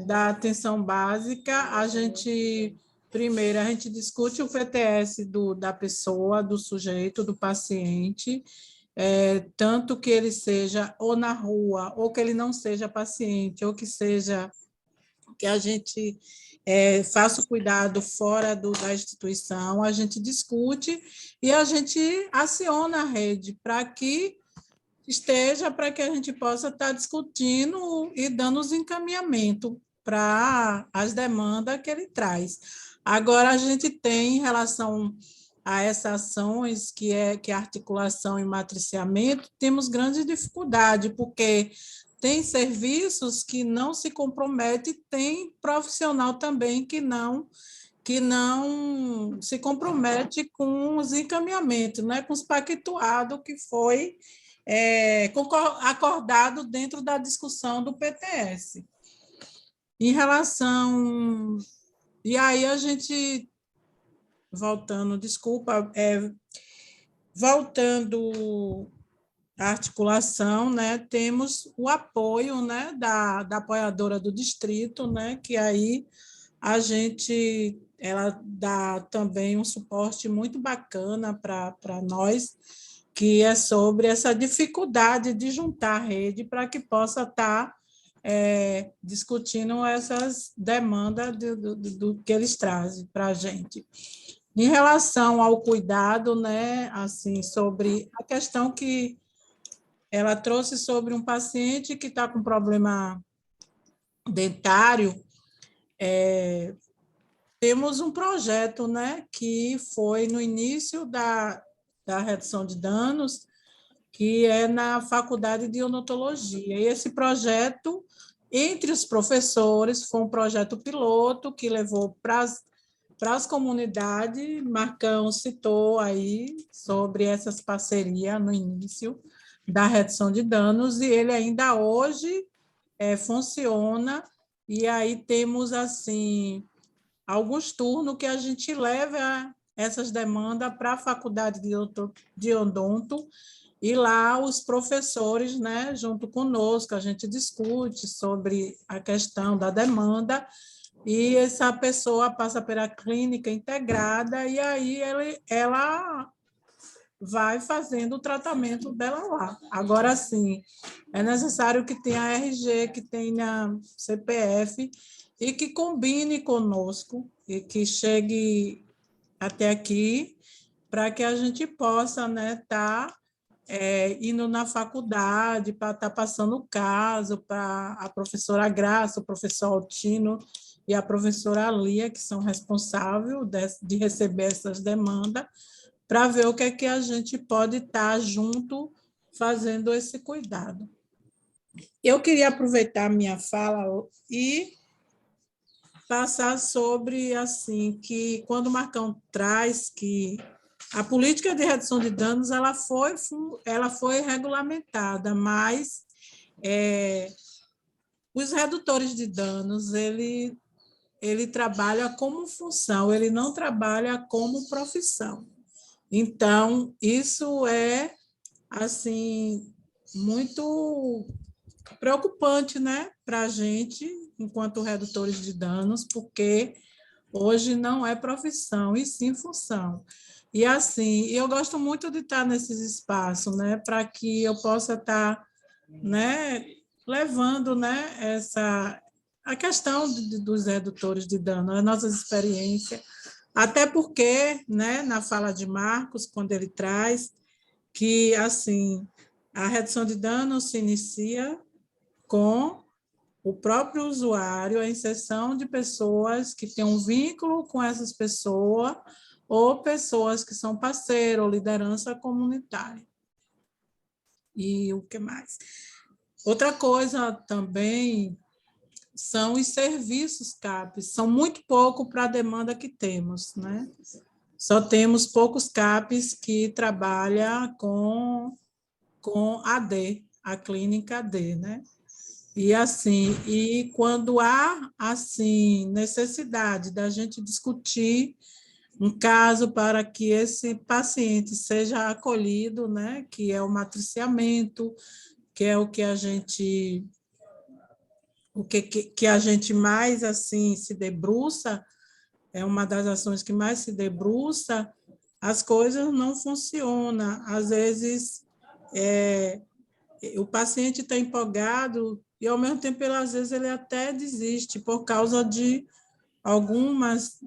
da atenção básica. Primeiro, a gente discute o VTS da pessoa, do sujeito, do paciente, tanto que ele seja ou na rua, ou que ele não seja paciente, ou que seja que a gente faça o cuidado fora da instituição, a gente discute e a gente aciona a rede para que para que a gente possa estar discutindo e dando os encaminhamentos para as demandas que ele traz. Agora, a gente tem, em relação a essas ações, que é articulação e matriciamento, temos grande dificuldade, porque tem serviços que não se compromete, tem profissional também que não se compromete com os encaminhamentos, né, com os pactuados que foi acordado dentro da discussão do PTS. Em relação... E aí a gente, voltando à articulação, né, temos o apoio, né, da apoiadora do distrito, né, que aí ela dá também um suporte muito bacana para nós, que é sobre essa dificuldade de juntar a rede para que possa estar discutindo essas demandas do que eles trazem para a gente. Em relação ao cuidado, né, assim, sobre a questão que ela trouxe sobre um paciente que está com problema dentário, temos um projeto, né, que foi no início da redução de danos, que é na Faculdade de Odontologia. E esse projeto, entre os professores, foi um projeto piloto que levou para as comunidades. Marcão citou aí sobre essas parcerias no início da redução de danos, e ele ainda hoje funciona, e aí temos, assim, alguns turnos que a gente leva essas demandas para a Faculdade de Odonto, e lá os professores, né, junto conosco, a gente discute sobre a questão da demanda, e essa pessoa passa pela clínica integrada, e aí ela vai fazendo o tratamento dela lá. Agora, sim, é necessário que tenha RG, que tenha CPF, e que combine conosco, e que chegue até aqui, para que a gente possa, né, estar indo na faculdade, para estar passando o caso para a professora Graça, o professor Altino e a professora Lia, que são responsáveis de receber essas demandas, para ver o que é que a gente pode estar junto fazendo esse cuidado. Eu queria aproveitar a minha fala e passar sobre, assim, que quando o Marcão traz que a política de redução de danos ela foi regulamentada, mas os redutores de danos, ele trabalha como função, ele não trabalha como profissão. Então, isso é, assim, muito preocupante, né, para a gente, enquanto redutores de danos, porque hoje não é profissão, e sim função. E, assim, eu gosto muito de estar nesses espaços, né, para que eu possa estar, né, levando, né, a questão dos redutores de dano, as nossas experiências, até porque, né, na fala de Marcos, quando ele traz que, assim, a redução de danos se inicia com o próprio usuário, a inserção de pessoas que têm um vínculo com essas pessoas, ou pessoas que são parceiros, ou liderança comunitária. E o que mais? Outra coisa também são os serviços CAPES, são muito pouco para a demanda que temos, né? Só temos poucos CAPES que trabalham com AD, a clínica AD, né? E, assim, e quando há, assim, necessidade da gente discutir um caso para que esse paciente seja acolhido, né, que é o matriciamento, que é o que a gente que a gente mais, assim, se debruça, é uma das ações que mais se debruça, as coisas não funcionam. Às vezes, o paciente está empolgado e, ao mesmo tempo, às vezes, ele até desiste por causa de algumas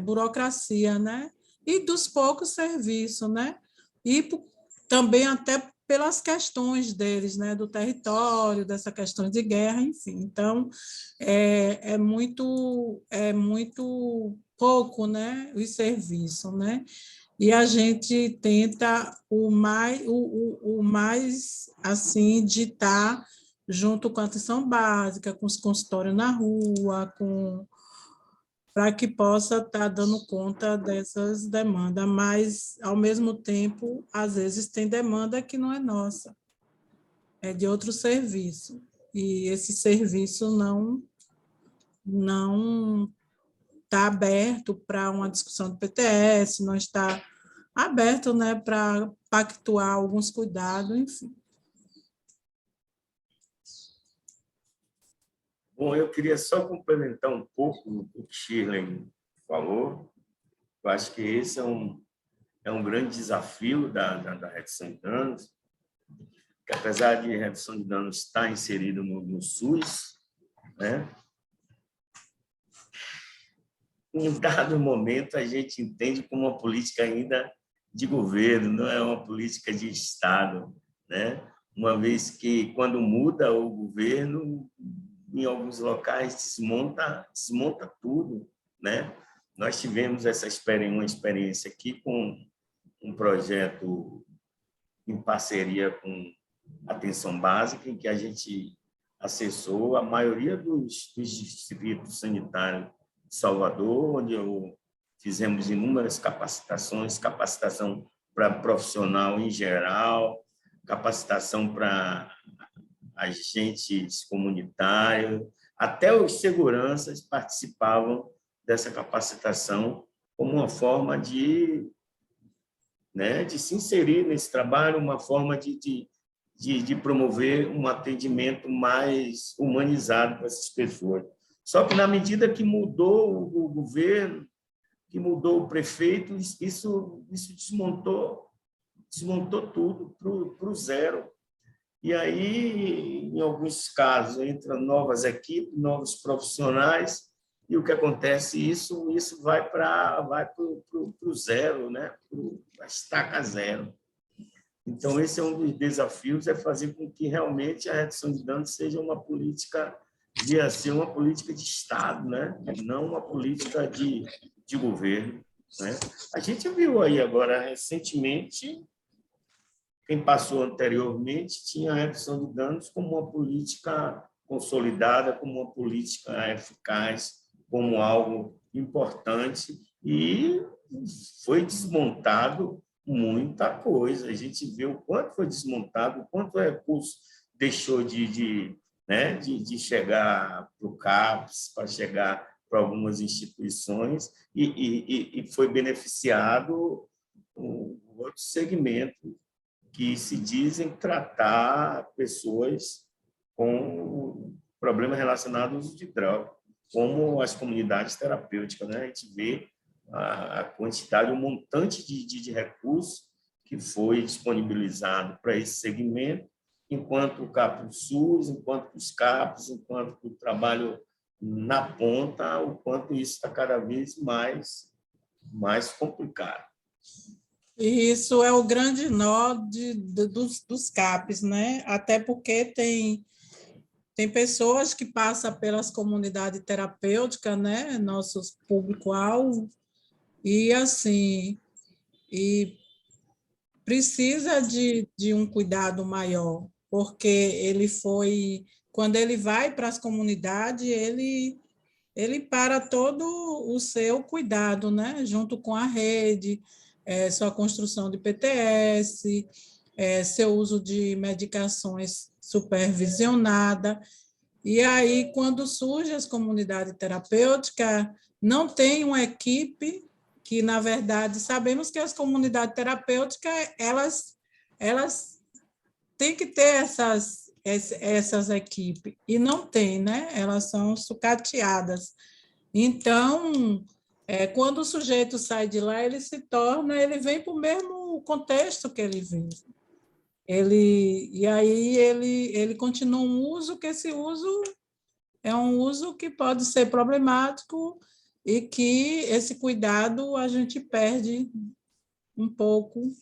burocracia, né? E dos poucos serviços, né? E também até pelas questões deles, né? Do território, dessa questão de guerra, enfim. Então, é muito pouco, né? Os serviços, né? E a gente tenta o mais assim, de estar junto com a atenção básica, com os consultórios na rua, para que possa estar dando conta dessas demandas, mas, ao mesmo tempo, às vezes tem demanda que não é nossa, é de outro serviço, e esse serviço não está aberto para uma discussão do PTS, não está aberto, né, para pactuar alguns cuidados, enfim. Bom, eu queria só complementar um pouco o que Shirley falou. Eu acho que esse é um grande desafio da redução de danos, que, apesar de redução de danos estar inserido no SUS, né, em um dado momento a gente entende como uma política ainda de governo, não é uma política de Estado, né? Uma vez que, quando muda o governo, em alguns locais desmonta tudo, né? Nós tivemos uma experiência aqui com um projeto em parceria com a Atenção Básica, em que a gente acessou a maioria dos distritos sanitários de Salvador, onde fizemos inúmeras capacitações, capacitação para profissional em geral, capacitação para agentes comunitários, até os seguranças participavam dessa capacitação como uma forma de se inserir nesse trabalho, uma forma de promover um atendimento mais humanizado para essas pessoas. Só que, na medida que mudou o governo, que mudou o prefeito, isso desmontou tudo para o zero. E aí, em alguns casos, entram novas equipes, novos profissionais, e o que acontece? Isso vai para o zero, né? Para a estaca zero. Então, esse é um dos desafios, é fazer com que realmente a redução de danos seja uma política, devia ser uma política de Estado, né? Não uma política de governo, né? A gente viu aí agora, recentemente, quem passou anteriormente tinha a redução de danos como uma política consolidada, como uma política eficaz, como algo importante, e foi desmontado muita coisa. A gente vê o quanto foi desmontado, o quanto o recurso deixou de chegar para o CAPES, para chegar para algumas instituições, e foi beneficiado um outro segmento que se dizem tratar pessoas com problemas relacionados ao uso de droga, como as comunidades terapêuticas, né? A gente vê a quantidade, o montante de recursos que foi disponibilizado para esse segmento, enquanto o CAPS-SUS, enquanto os CAPs, enquanto o trabalho na ponta, o quanto isso está cada vez mais complicado. E isso é o grande nó dos CAPs, né? Até porque tem pessoas que passam pelas comunidades terapêuticas, né? Nossos público-alvo, e assim, precisa de um cuidado maior, porque quando ele vai para as comunidades, ele para todo o seu cuidado, né? Junto com a rede, sua construção de PTS, seu uso de medicações supervisionada. E aí, quando surge as comunidades terapêuticas, não tem uma equipe que, na verdade, sabemos que as comunidades terapêuticas, elas têm que ter essas equipes, e não tem, né? Elas são sucateadas. Então, quando o sujeito sai de lá, ele vem para o mesmo contexto que ele vive. E aí ele continua um uso que esse uso é um uso que pode ser problemático e que esse cuidado a gente perde um pouco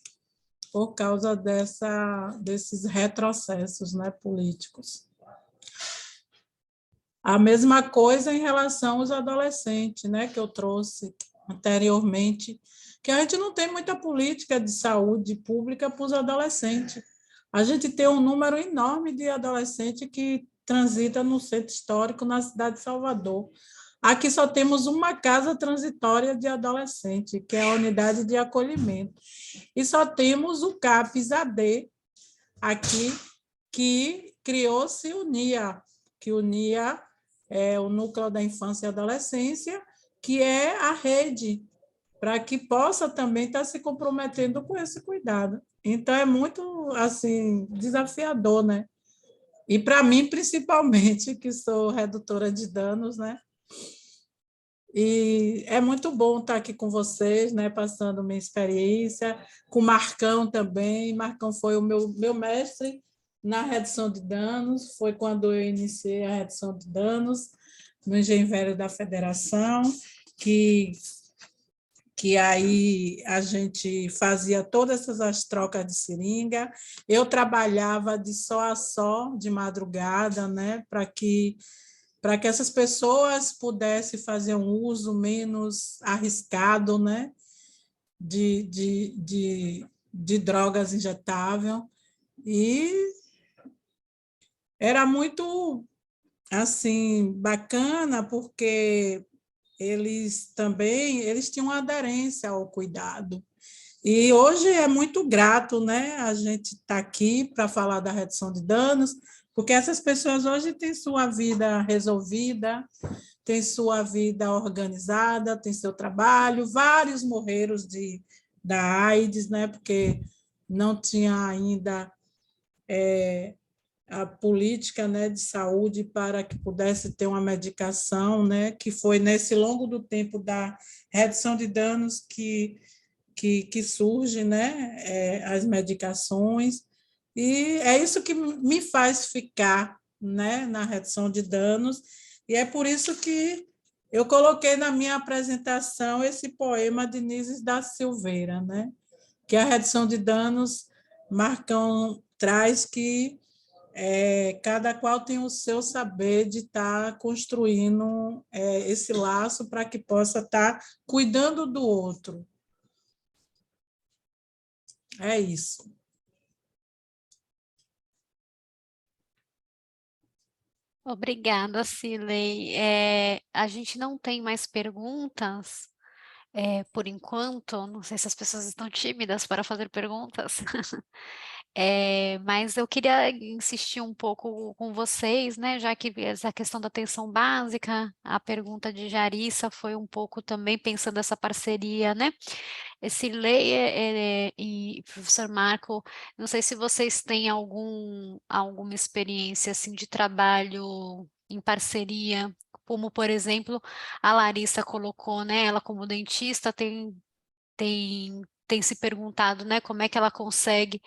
por causa desses retrocessos, né, políticos. A mesma coisa em relação aos adolescentes, né, que eu trouxe anteriormente, que a gente não tem muita política de saúde pública para os adolescentes. A gente tem um número enorme de adolescentes que transita no centro histórico, na cidade de Salvador. Aqui só temos uma casa transitória de adolescente, que é a unidade de acolhimento. E só temos o CAPS AD aqui, que criou-se UNIA, que unia o Núcleo da Infância e Adolescência, que é a rede, para que possa também estar se comprometendo com esse cuidado. Então, é muito assim, desafiador, né? E para mim, principalmente, que sou redutora de danos, né? E é muito bom estar aqui com vocês, né? Passando minha experiência, com o Marcão também. Marcão foi o meu mestre na redução de danos, foi quando eu iniciei a redução de danos no Engenho Velho da Federação, que aí a gente fazia todas essas trocas de seringa. Eu trabalhava de só a só, de madrugada, né, para que essas pessoas pudessem fazer um uso menos arriscado, né, de drogas injetáveis. E era muito assim bacana, porque eles tinham aderência ao cuidado. E hoje é muito grato, né? A gente está aqui para falar da redução de danos, porque essas pessoas hoje têm sua vida resolvida, têm sua vida organizada, têm seu trabalho. Vários morreram da AIDS, né? Porque não tinha ainda a política, né, de saúde para que pudesse ter uma medicação, né, que foi nesse longo do tempo da redução de danos que surge, né, as medicações, e é isso que me faz ficar, né, na redução de danos, e é por isso que eu coloquei na minha apresentação esse poema de Nísis da Silveira, né, que a redução de danos Marcão traz que cada qual tem o seu saber de estar construindo esse laço para que possa estar cuidando do outro. É isso. Obrigada, Cilei. A gente não tem mais perguntas, por enquanto. Não sei se as pessoas estão tímidas para fazer perguntas. Mas eu queria insistir um pouco com vocês, né? Já que essa questão da atenção básica, a pergunta de Jarissa foi um pouco também pensando essa parceria, né? Esse Lei e professor Marco, não sei se vocês têm alguma experiência assim de trabalho em parceria, como por exemplo a Larissa colocou, né? Ela como dentista tem se perguntado, né? Como é que ela consegue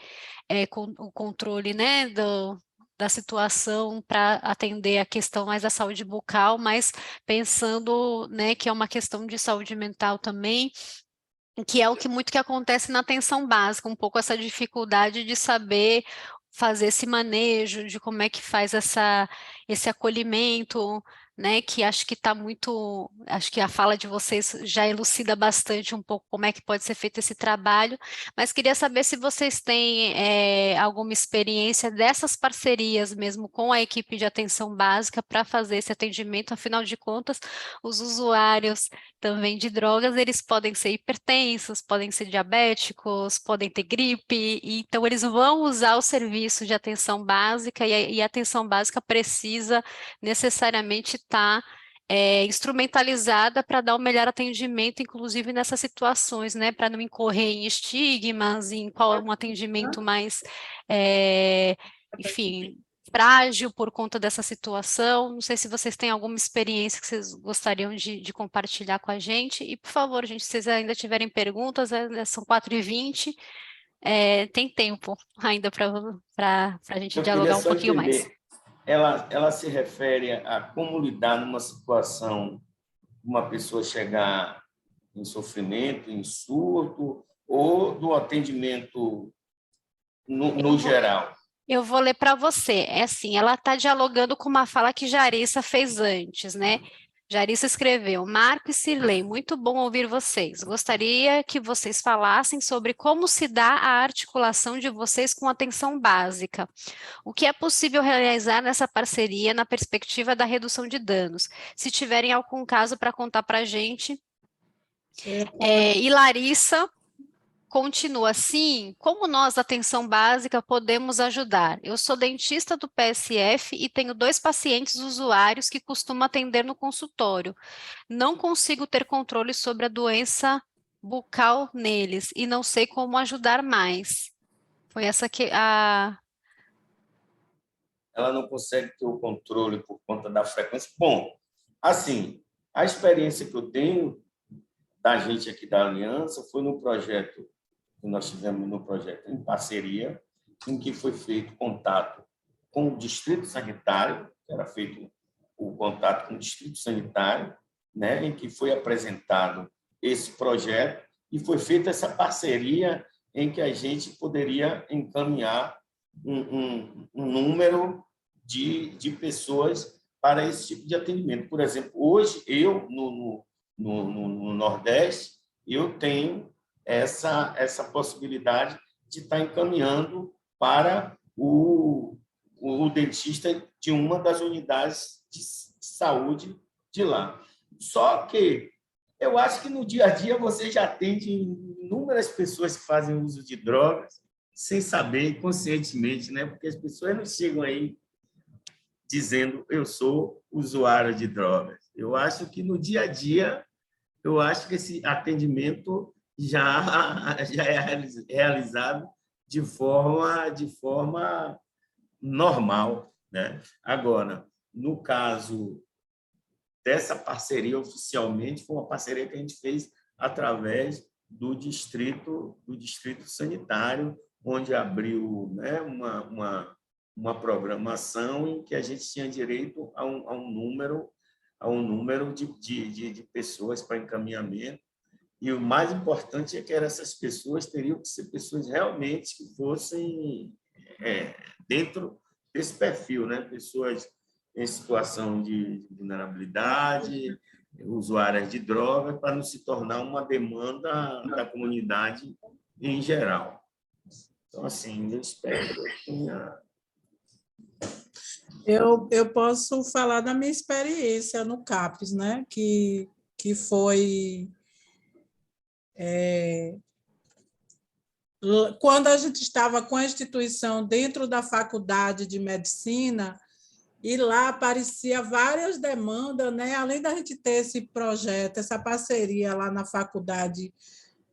o controle, né? Da situação para atender a questão mais da saúde bucal, mas pensando, né, que é uma questão de saúde mental também, que é o que muito que acontece na atenção básica, um pouco essa dificuldade de saber fazer esse manejo, de como é que faz esse acolhimento, né, que acho que está muito, acho que a fala de vocês já elucida bastante um pouco como é que pode ser feito esse trabalho, mas queria saber se vocês têm alguma experiência dessas parcerias mesmo com a equipe de atenção básica para fazer esse atendimento, afinal de contas, os usuários também de drogas, eles podem ser hipertensos, podem ser diabéticos, podem ter gripe, então eles vão usar o serviço de atenção básica e a atenção básica precisa necessariamente estar instrumentalizada para dar o melhor atendimento, inclusive nessas situações, né, para não incorrer em estigmas, em qual um atendimento mais, enfim, frágil por conta dessa situação. Não sei se vocês têm alguma experiência que vocês gostariam de compartilhar com a gente. E, por favor, gente, se vocês ainda tiverem perguntas, são 4h20, tem tempo ainda para a gente Eu queria dialogar um só pouquinho mais. entender, ela se refere a como lidar numa situação, uma pessoa chegar em sofrimento, em surto, ou do atendimento no geral? Eu vou ler para você. É assim, ela está dialogando com uma fala que Jarissa fez antes, né? Jarissa escreveu: Marco e Cirlei, muito bom ouvir vocês. Gostaria que vocês falassem sobre como se dá a articulação de vocês com atenção básica. O que é possível realizar nessa parceria na perspectiva da redução de danos? Se tiverem algum caso para contar para a gente. E Larissa continua assim: como nós, da atenção básica, podemos ajudar? Eu sou dentista do PSF e tenho 2 pacientes usuários que costumo atender no consultório. Não consigo ter controle sobre a doença bucal neles e não sei como ajudar mais. Foi essa que Ela não consegue ter o controle por conta da frequência. Bom, assim, a experiência que eu tenho da gente aqui da Aliança foi no projeto que nós tivemos no projeto em parceria, em que foi feito contato com o Distrito Sanitário, era feito o contato com o Distrito Sanitário, né, em que foi apresentado esse projeto e foi feita essa parceria em que a gente poderia encaminhar um número de pessoas para esse tipo de atendimento. Por exemplo, hoje, eu, no Nordeste, eu tenho essa possibilidade de estar encaminhando para o dentista de uma das unidades de saúde de lá. Só que eu acho que no dia a dia você já atende inúmeras pessoas que fazem uso de drogas sem saber, conscientemente, né? Porque as pessoas não chegam aí dizendo eu sou usuário de drogas. Eu acho que no dia a dia, eu acho que esse atendimento já é realizado de forma normal, né? Agora, no caso dessa parceria, oficialmente, foi uma parceria que a gente fez através do distrito sanitário, onde abriu, né, uma programação em que a gente tinha direito a um número de pessoas para encaminhamento. E o mais importante é que essas pessoas teriam que ser pessoas realmente que fossem dentro desse perfil, né? Pessoas em situação de vulnerabilidade, usuárias de drogas, para não se tornar uma demanda da comunidade em geral. Então, assim, eu espero que tenha... Eu posso falar da minha experiência no CAPES, né? Que foi... quando a gente estava com a instituição dentro da faculdade de medicina, e lá aparecia várias demandas, né? Além da gente ter esse projeto, essa parceria lá na faculdade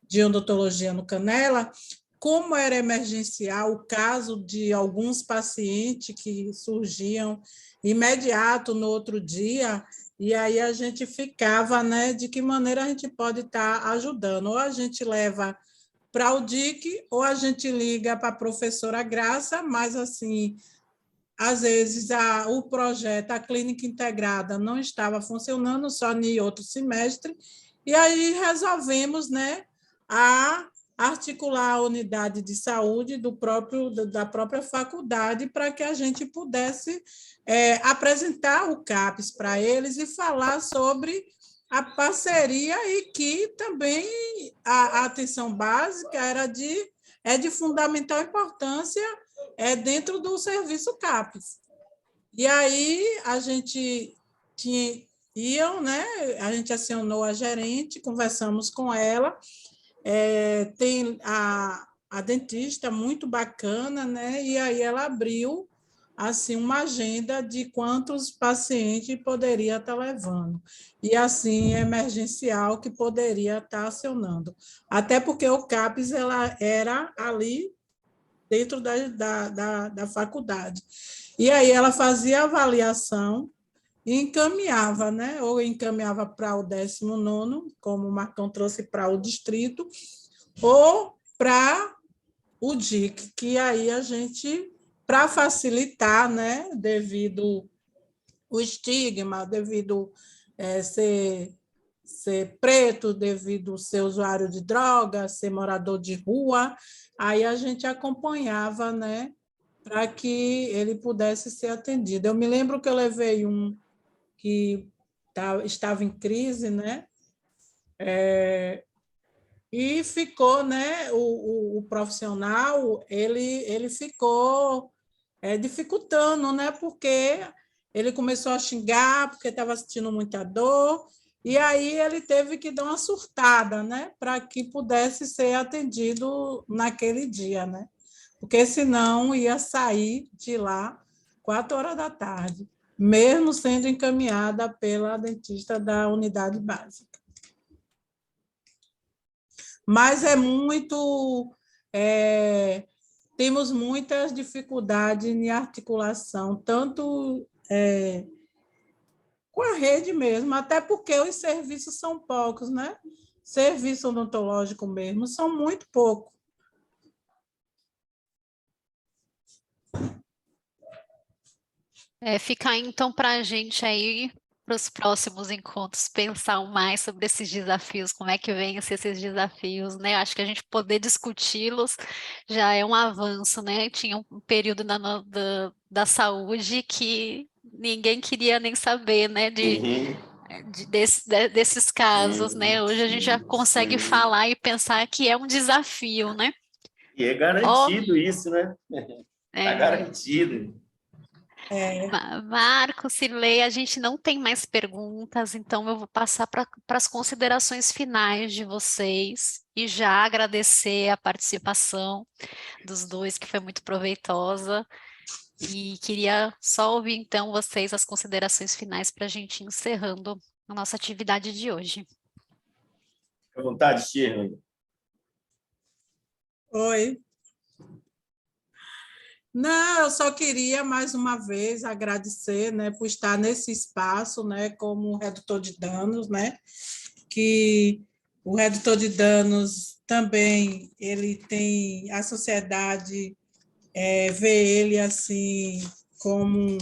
de odontologia no Canela, como era emergencial o caso de alguns pacientes que surgiam imediato no outro dia, e aí a gente ficava, né? De que maneira a gente pode estar ajudando? Ou a gente leva para o DIC, ou a gente liga para a professora Graça, mas assim, às vezes o projeto, a clínica integrada não estava funcionando, só em outro semestre, e aí resolvemos, né, articular a unidade de saúde da própria faculdade para que a gente pudesse apresentar o CAPES para eles e falar sobre a parceria, e que também a atenção básica é de fundamental importância dentro do serviço CAPES. E aí a gente né? A gente acionou a gerente, conversamos com ela, tem a dentista muito bacana, né? E aí ela abriu assim uma agenda de quantos pacientes poderia estar levando, e assim emergencial que poderia estar acionando, até porque o CAPES ela era ali dentro da faculdade. E aí ela fazia avaliação e encaminhava, né? Ou encaminhava para o 19º, como o Marcão trouxe para o distrito, ou para o DIC, que aí a gente, para facilitar, né, devido o estigma, devido ser preto, devido ser usuário de droga, ser morador de rua, aí a gente acompanhava, né, para que ele pudesse ser atendido. Eu me lembro que eu levei um que estava em crise, né, e ficou, né, o profissional, ele ficou dificultando, né, porque ele começou a xingar, porque estava sentindo muita dor, e aí ele teve que dar uma surtada, né, para que pudesse ser atendido naquele dia, né, porque senão ia sair de lá 4 horas da tarde, mesmo sendo encaminhada pela dentista da unidade básica. Mas é muito. Temos muitas dificuldades em articulação, tanto com a rede mesmo, até porque os serviços são poucos, né? Serviço odontológico mesmo são muito poucos. Fica então para a gente aí, para os próximos encontros, pensar mais sobre esses desafios, como é que vencem esses desafios, né? Acho que a gente poder discuti-los já é um avanço, né? Tinha um período da saúde que ninguém queria nem saber, né? Desses casos, né? Hoje a gente já consegue falar e pensar que é um desafio, né? E é garantido isso, né? Está garantido. Marco, Cirlei, a gente não tem mais perguntas, então eu vou passar para as considerações finais de vocês e já agradecer a participação dos dois, que foi muito proveitosa. E queria só ouvir, então, vocês as considerações finais para a gente ir encerrando a nossa atividade de hoje. Fique à vontade, Shirley. Oi. Não, eu só queria, mais uma vez, agradecer, né, por estar nesse espaço, né, como redutor de danos, né, que o redutor de danos também, ele tem, a sociedade vê ele assim, como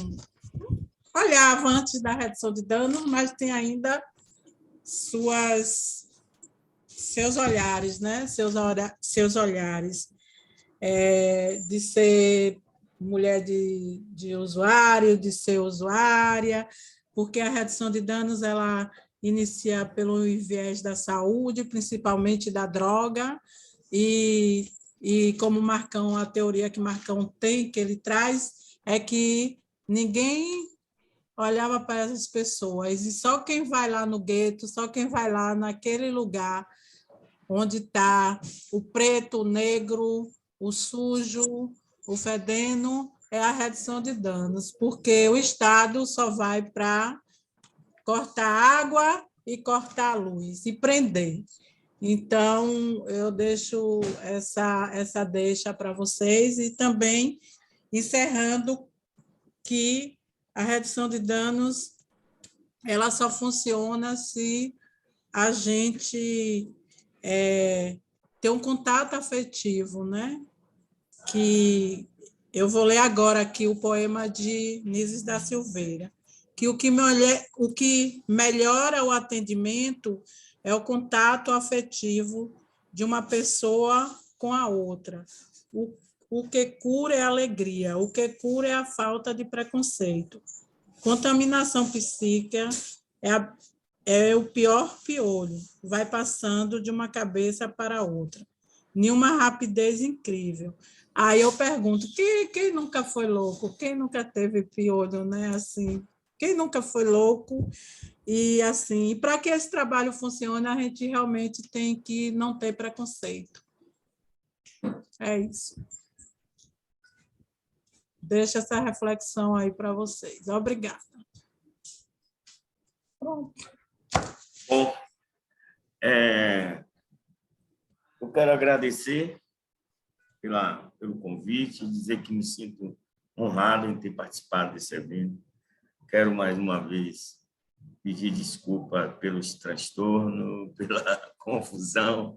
olhava antes da redução de danos, mas tem ainda seus olhares, né, seus olhares, de ser mulher de usuário, de ser usuária, porque a redução de danos ela inicia pelo viés da saúde, principalmente da droga, e como Marcão, a teoria que Marcão tem, que ele traz, é que ninguém olhava para essas pessoas, e só quem vai lá no gueto, só quem vai lá naquele lugar onde está o preto, o negro, o sujo, o fedendo, é a redução de danos, porque o Estado só vai para cortar água e cortar a luz, e prender. Então, eu deixo essa deixa para vocês, e também encerrando que a redução de danos ela só funciona se a gente ter um contato afetivo, né? Que eu vou ler agora aqui o poema de Nises da Silveira, que o que melhora o atendimento é o contato afetivo de uma pessoa com a outra. O que cura é a alegria, o que cura é a falta de preconceito. Contaminação psíquica é o pior piolho, vai passando de uma cabeça para outra, em uma rapidez incrível. Aí eu pergunto, quem nunca foi louco? Quem nunca teve piolho, né? Assim, quem nunca foi louco? E assim, para que esse trabalho funcione, a gente realmente tem que não ter preconceito. É isso. Deixa essa reflexão aí para vocês. Obrigada. Pronto. Bom, eu quero agradecer pelo convite e dizer que me sinto honrado em ter participado desse evento. Quero, mais uma vez, pedir desculpa pelos transtornos, pela confusão.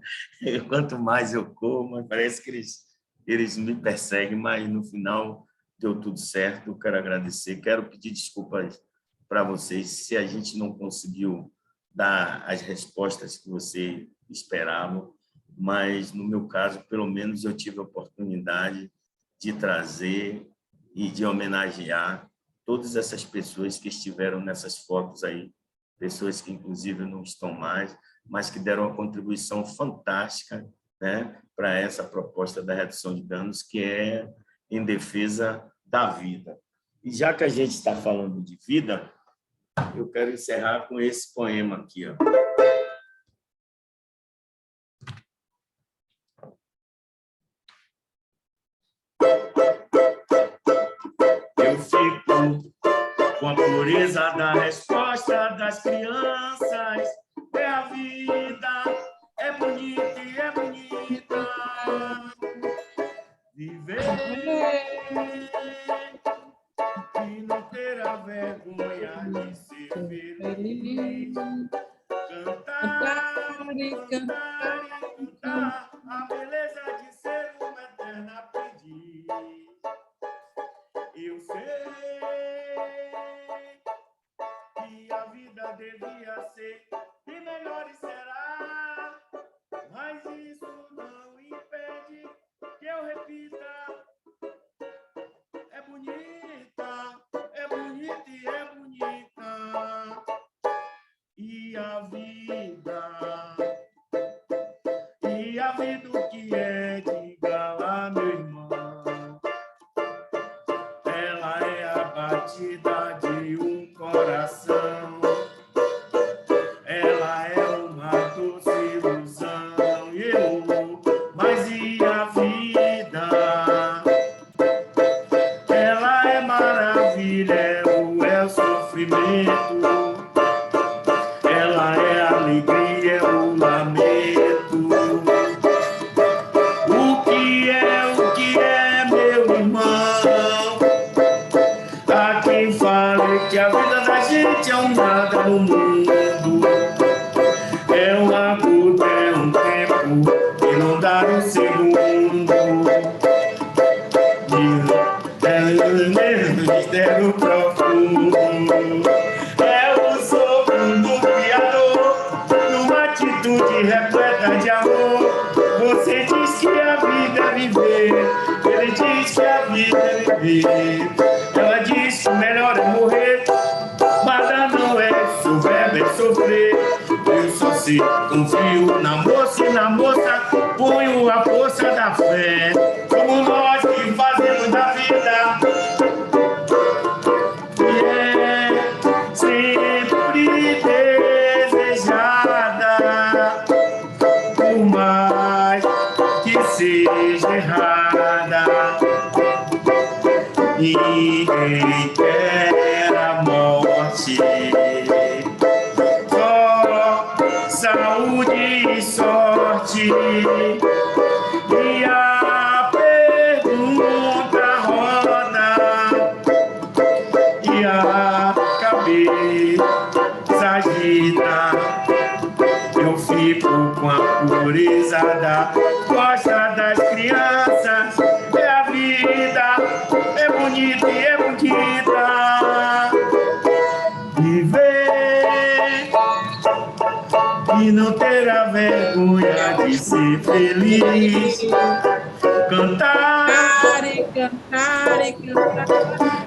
Quanto mais eu como, parece que eles eles me perseguem, mas no final deu tudo certo. Eu quero agradecer, quero pedir desculpas para vocês se a gente não conseguiu dar as respostas que você esperava, mas no meu caso, pelo menos eu tive a oportunidade de trazer e de homenagear todas essas pessoas que estiveram nessas fotos aí, pessoas que inclusive não estão mais, mas que deram uma contribuição fantástica, né, para essa proposta da redução de danos, que é em defesa da vida. E já que a gente está falando de vida, eu quero encerrar com esse poema aqui, ó. Eu fico com a pureza da resposta das crianças. É a vida, é bonita e é bonita. Viver e não ter a vergonha de ser feliz. Cantar e cantar e cantar a beleza de ser uma eterna aprendiz. Eu sei que a vida devia ser e melhor será, mas isso não impede que eu repita. É bonita e é bonita. E a vida o que é, diga lá, meu irmão. Ela é a batida de um coração. Ela é uma doce ilusão. Mas e a vida? Ela é maravilha, é o sofrimento. Ela é a alegria, é o lamento. O que é, meu irmão? Há quem fale que a vida da gente é um nada no mundo. É uma curta, é um tempo que não dá um segundo. É um mistério profundo. É o sopro do Criador, numa atitude repleta de amor. Você diz que a vida é viver, ele diz que a vida é viver. Ela diz que o melhor é morrer, mas não é isso, o verbo é sofrer. Eu só sei, confio na moça e na moça ponho a força da fé. Somos nós que fazemos da vida, que é sempre desejada, por mais que seja errada. Ninguém quer a morte, só saúde e sorte. E a pergunta roda e a cabeça agita. Eu fico com a pureza da costa das crianças. É a vida, é bonita e é bonita. Viver e não ter a vergonha de ser feliz. Cantar E cantar e cantar.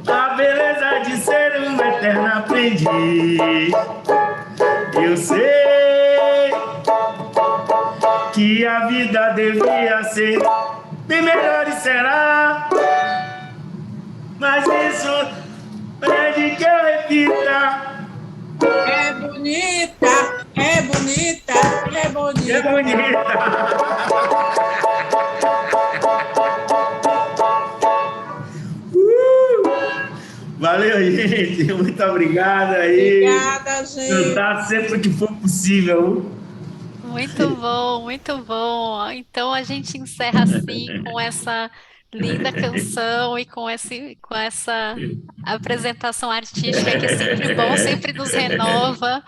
a beleza de ser um eterno aprendiz. Eu sei que a vida devia ser bem melhor e será, mas isso pede que eu repita. É bonita, é bonita, é bonita. É bonita. Valeu, gente. Muito obrigado aí. Obrigada, gente. Cantar sempre que for possível. Muito bom, muito bom. Então a gente encerra assim com essa linda canção e com essa apresentação artística que é sempre bom, sempre nos renova.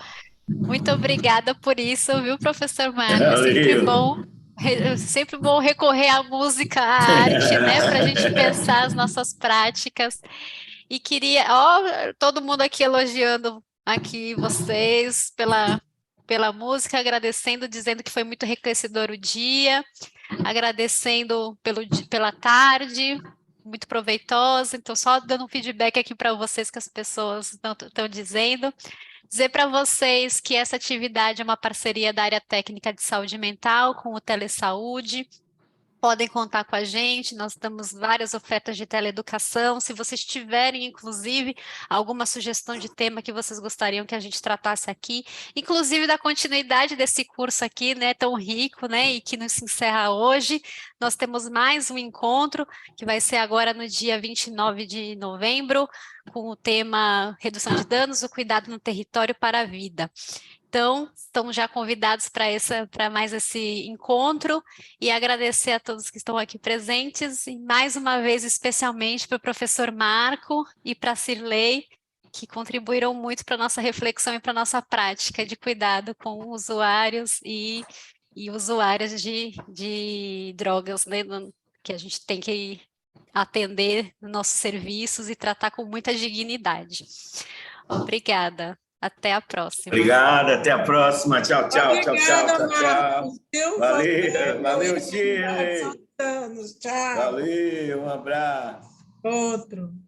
Muito obrigada por isso, viu, professor Marcos? Sempre Valeu. bom Eu sempre vou recorrer à música, à arte, né, para a gente pensar as nossas práticas. E queria, ó, todo mundo aqui elogiando aqui vocês pela música, agradecendo, dizendo que foi muito enriquecedor o dia, agradecendo pela tarde, muito proveitosa. Então, só dando um feedback aqui para vocês que as pessoas estão dizendo. Dizer para vocês que essa atividade é uma parceria da área técnica de saúde mental com o Telesaúde. Podem contar com a gente, nós damos várias ofertas de teleeducação. Se vocês tiverem, inclusive, alguma sugestão de tema que vocês gostariam que a gente tratasse aqui, inclusive da continuidade desse curso aqui, né, tão rico, né, e que nos encerra hoje, nós temos mais um encontro, que vai ser agora no dia 29 de novembro, com o tema Redução de Danos, o Cuidado no Território para a Vida. Então, estamos já convidados para mais esse encontro e agradecer a todos que estão aqui presentes e mais uma vez especialmente para o professor Marco e para a Cirlei, que contribuíram muito para a nossa reflexão e para a nossa prática de cuidado com usuários e usuárias de drogas, né, que a gente tem que atender nos nossos serviços e tratar com muita dignidade. Obrigada. Até a próxima. Obrigado, até a próxima. Tchau, tchau, Obrigada, tchau, tchau, tchau. Marcos, viu? Valeu, Shirley. Tchau. Valeu, um abraço. Outro.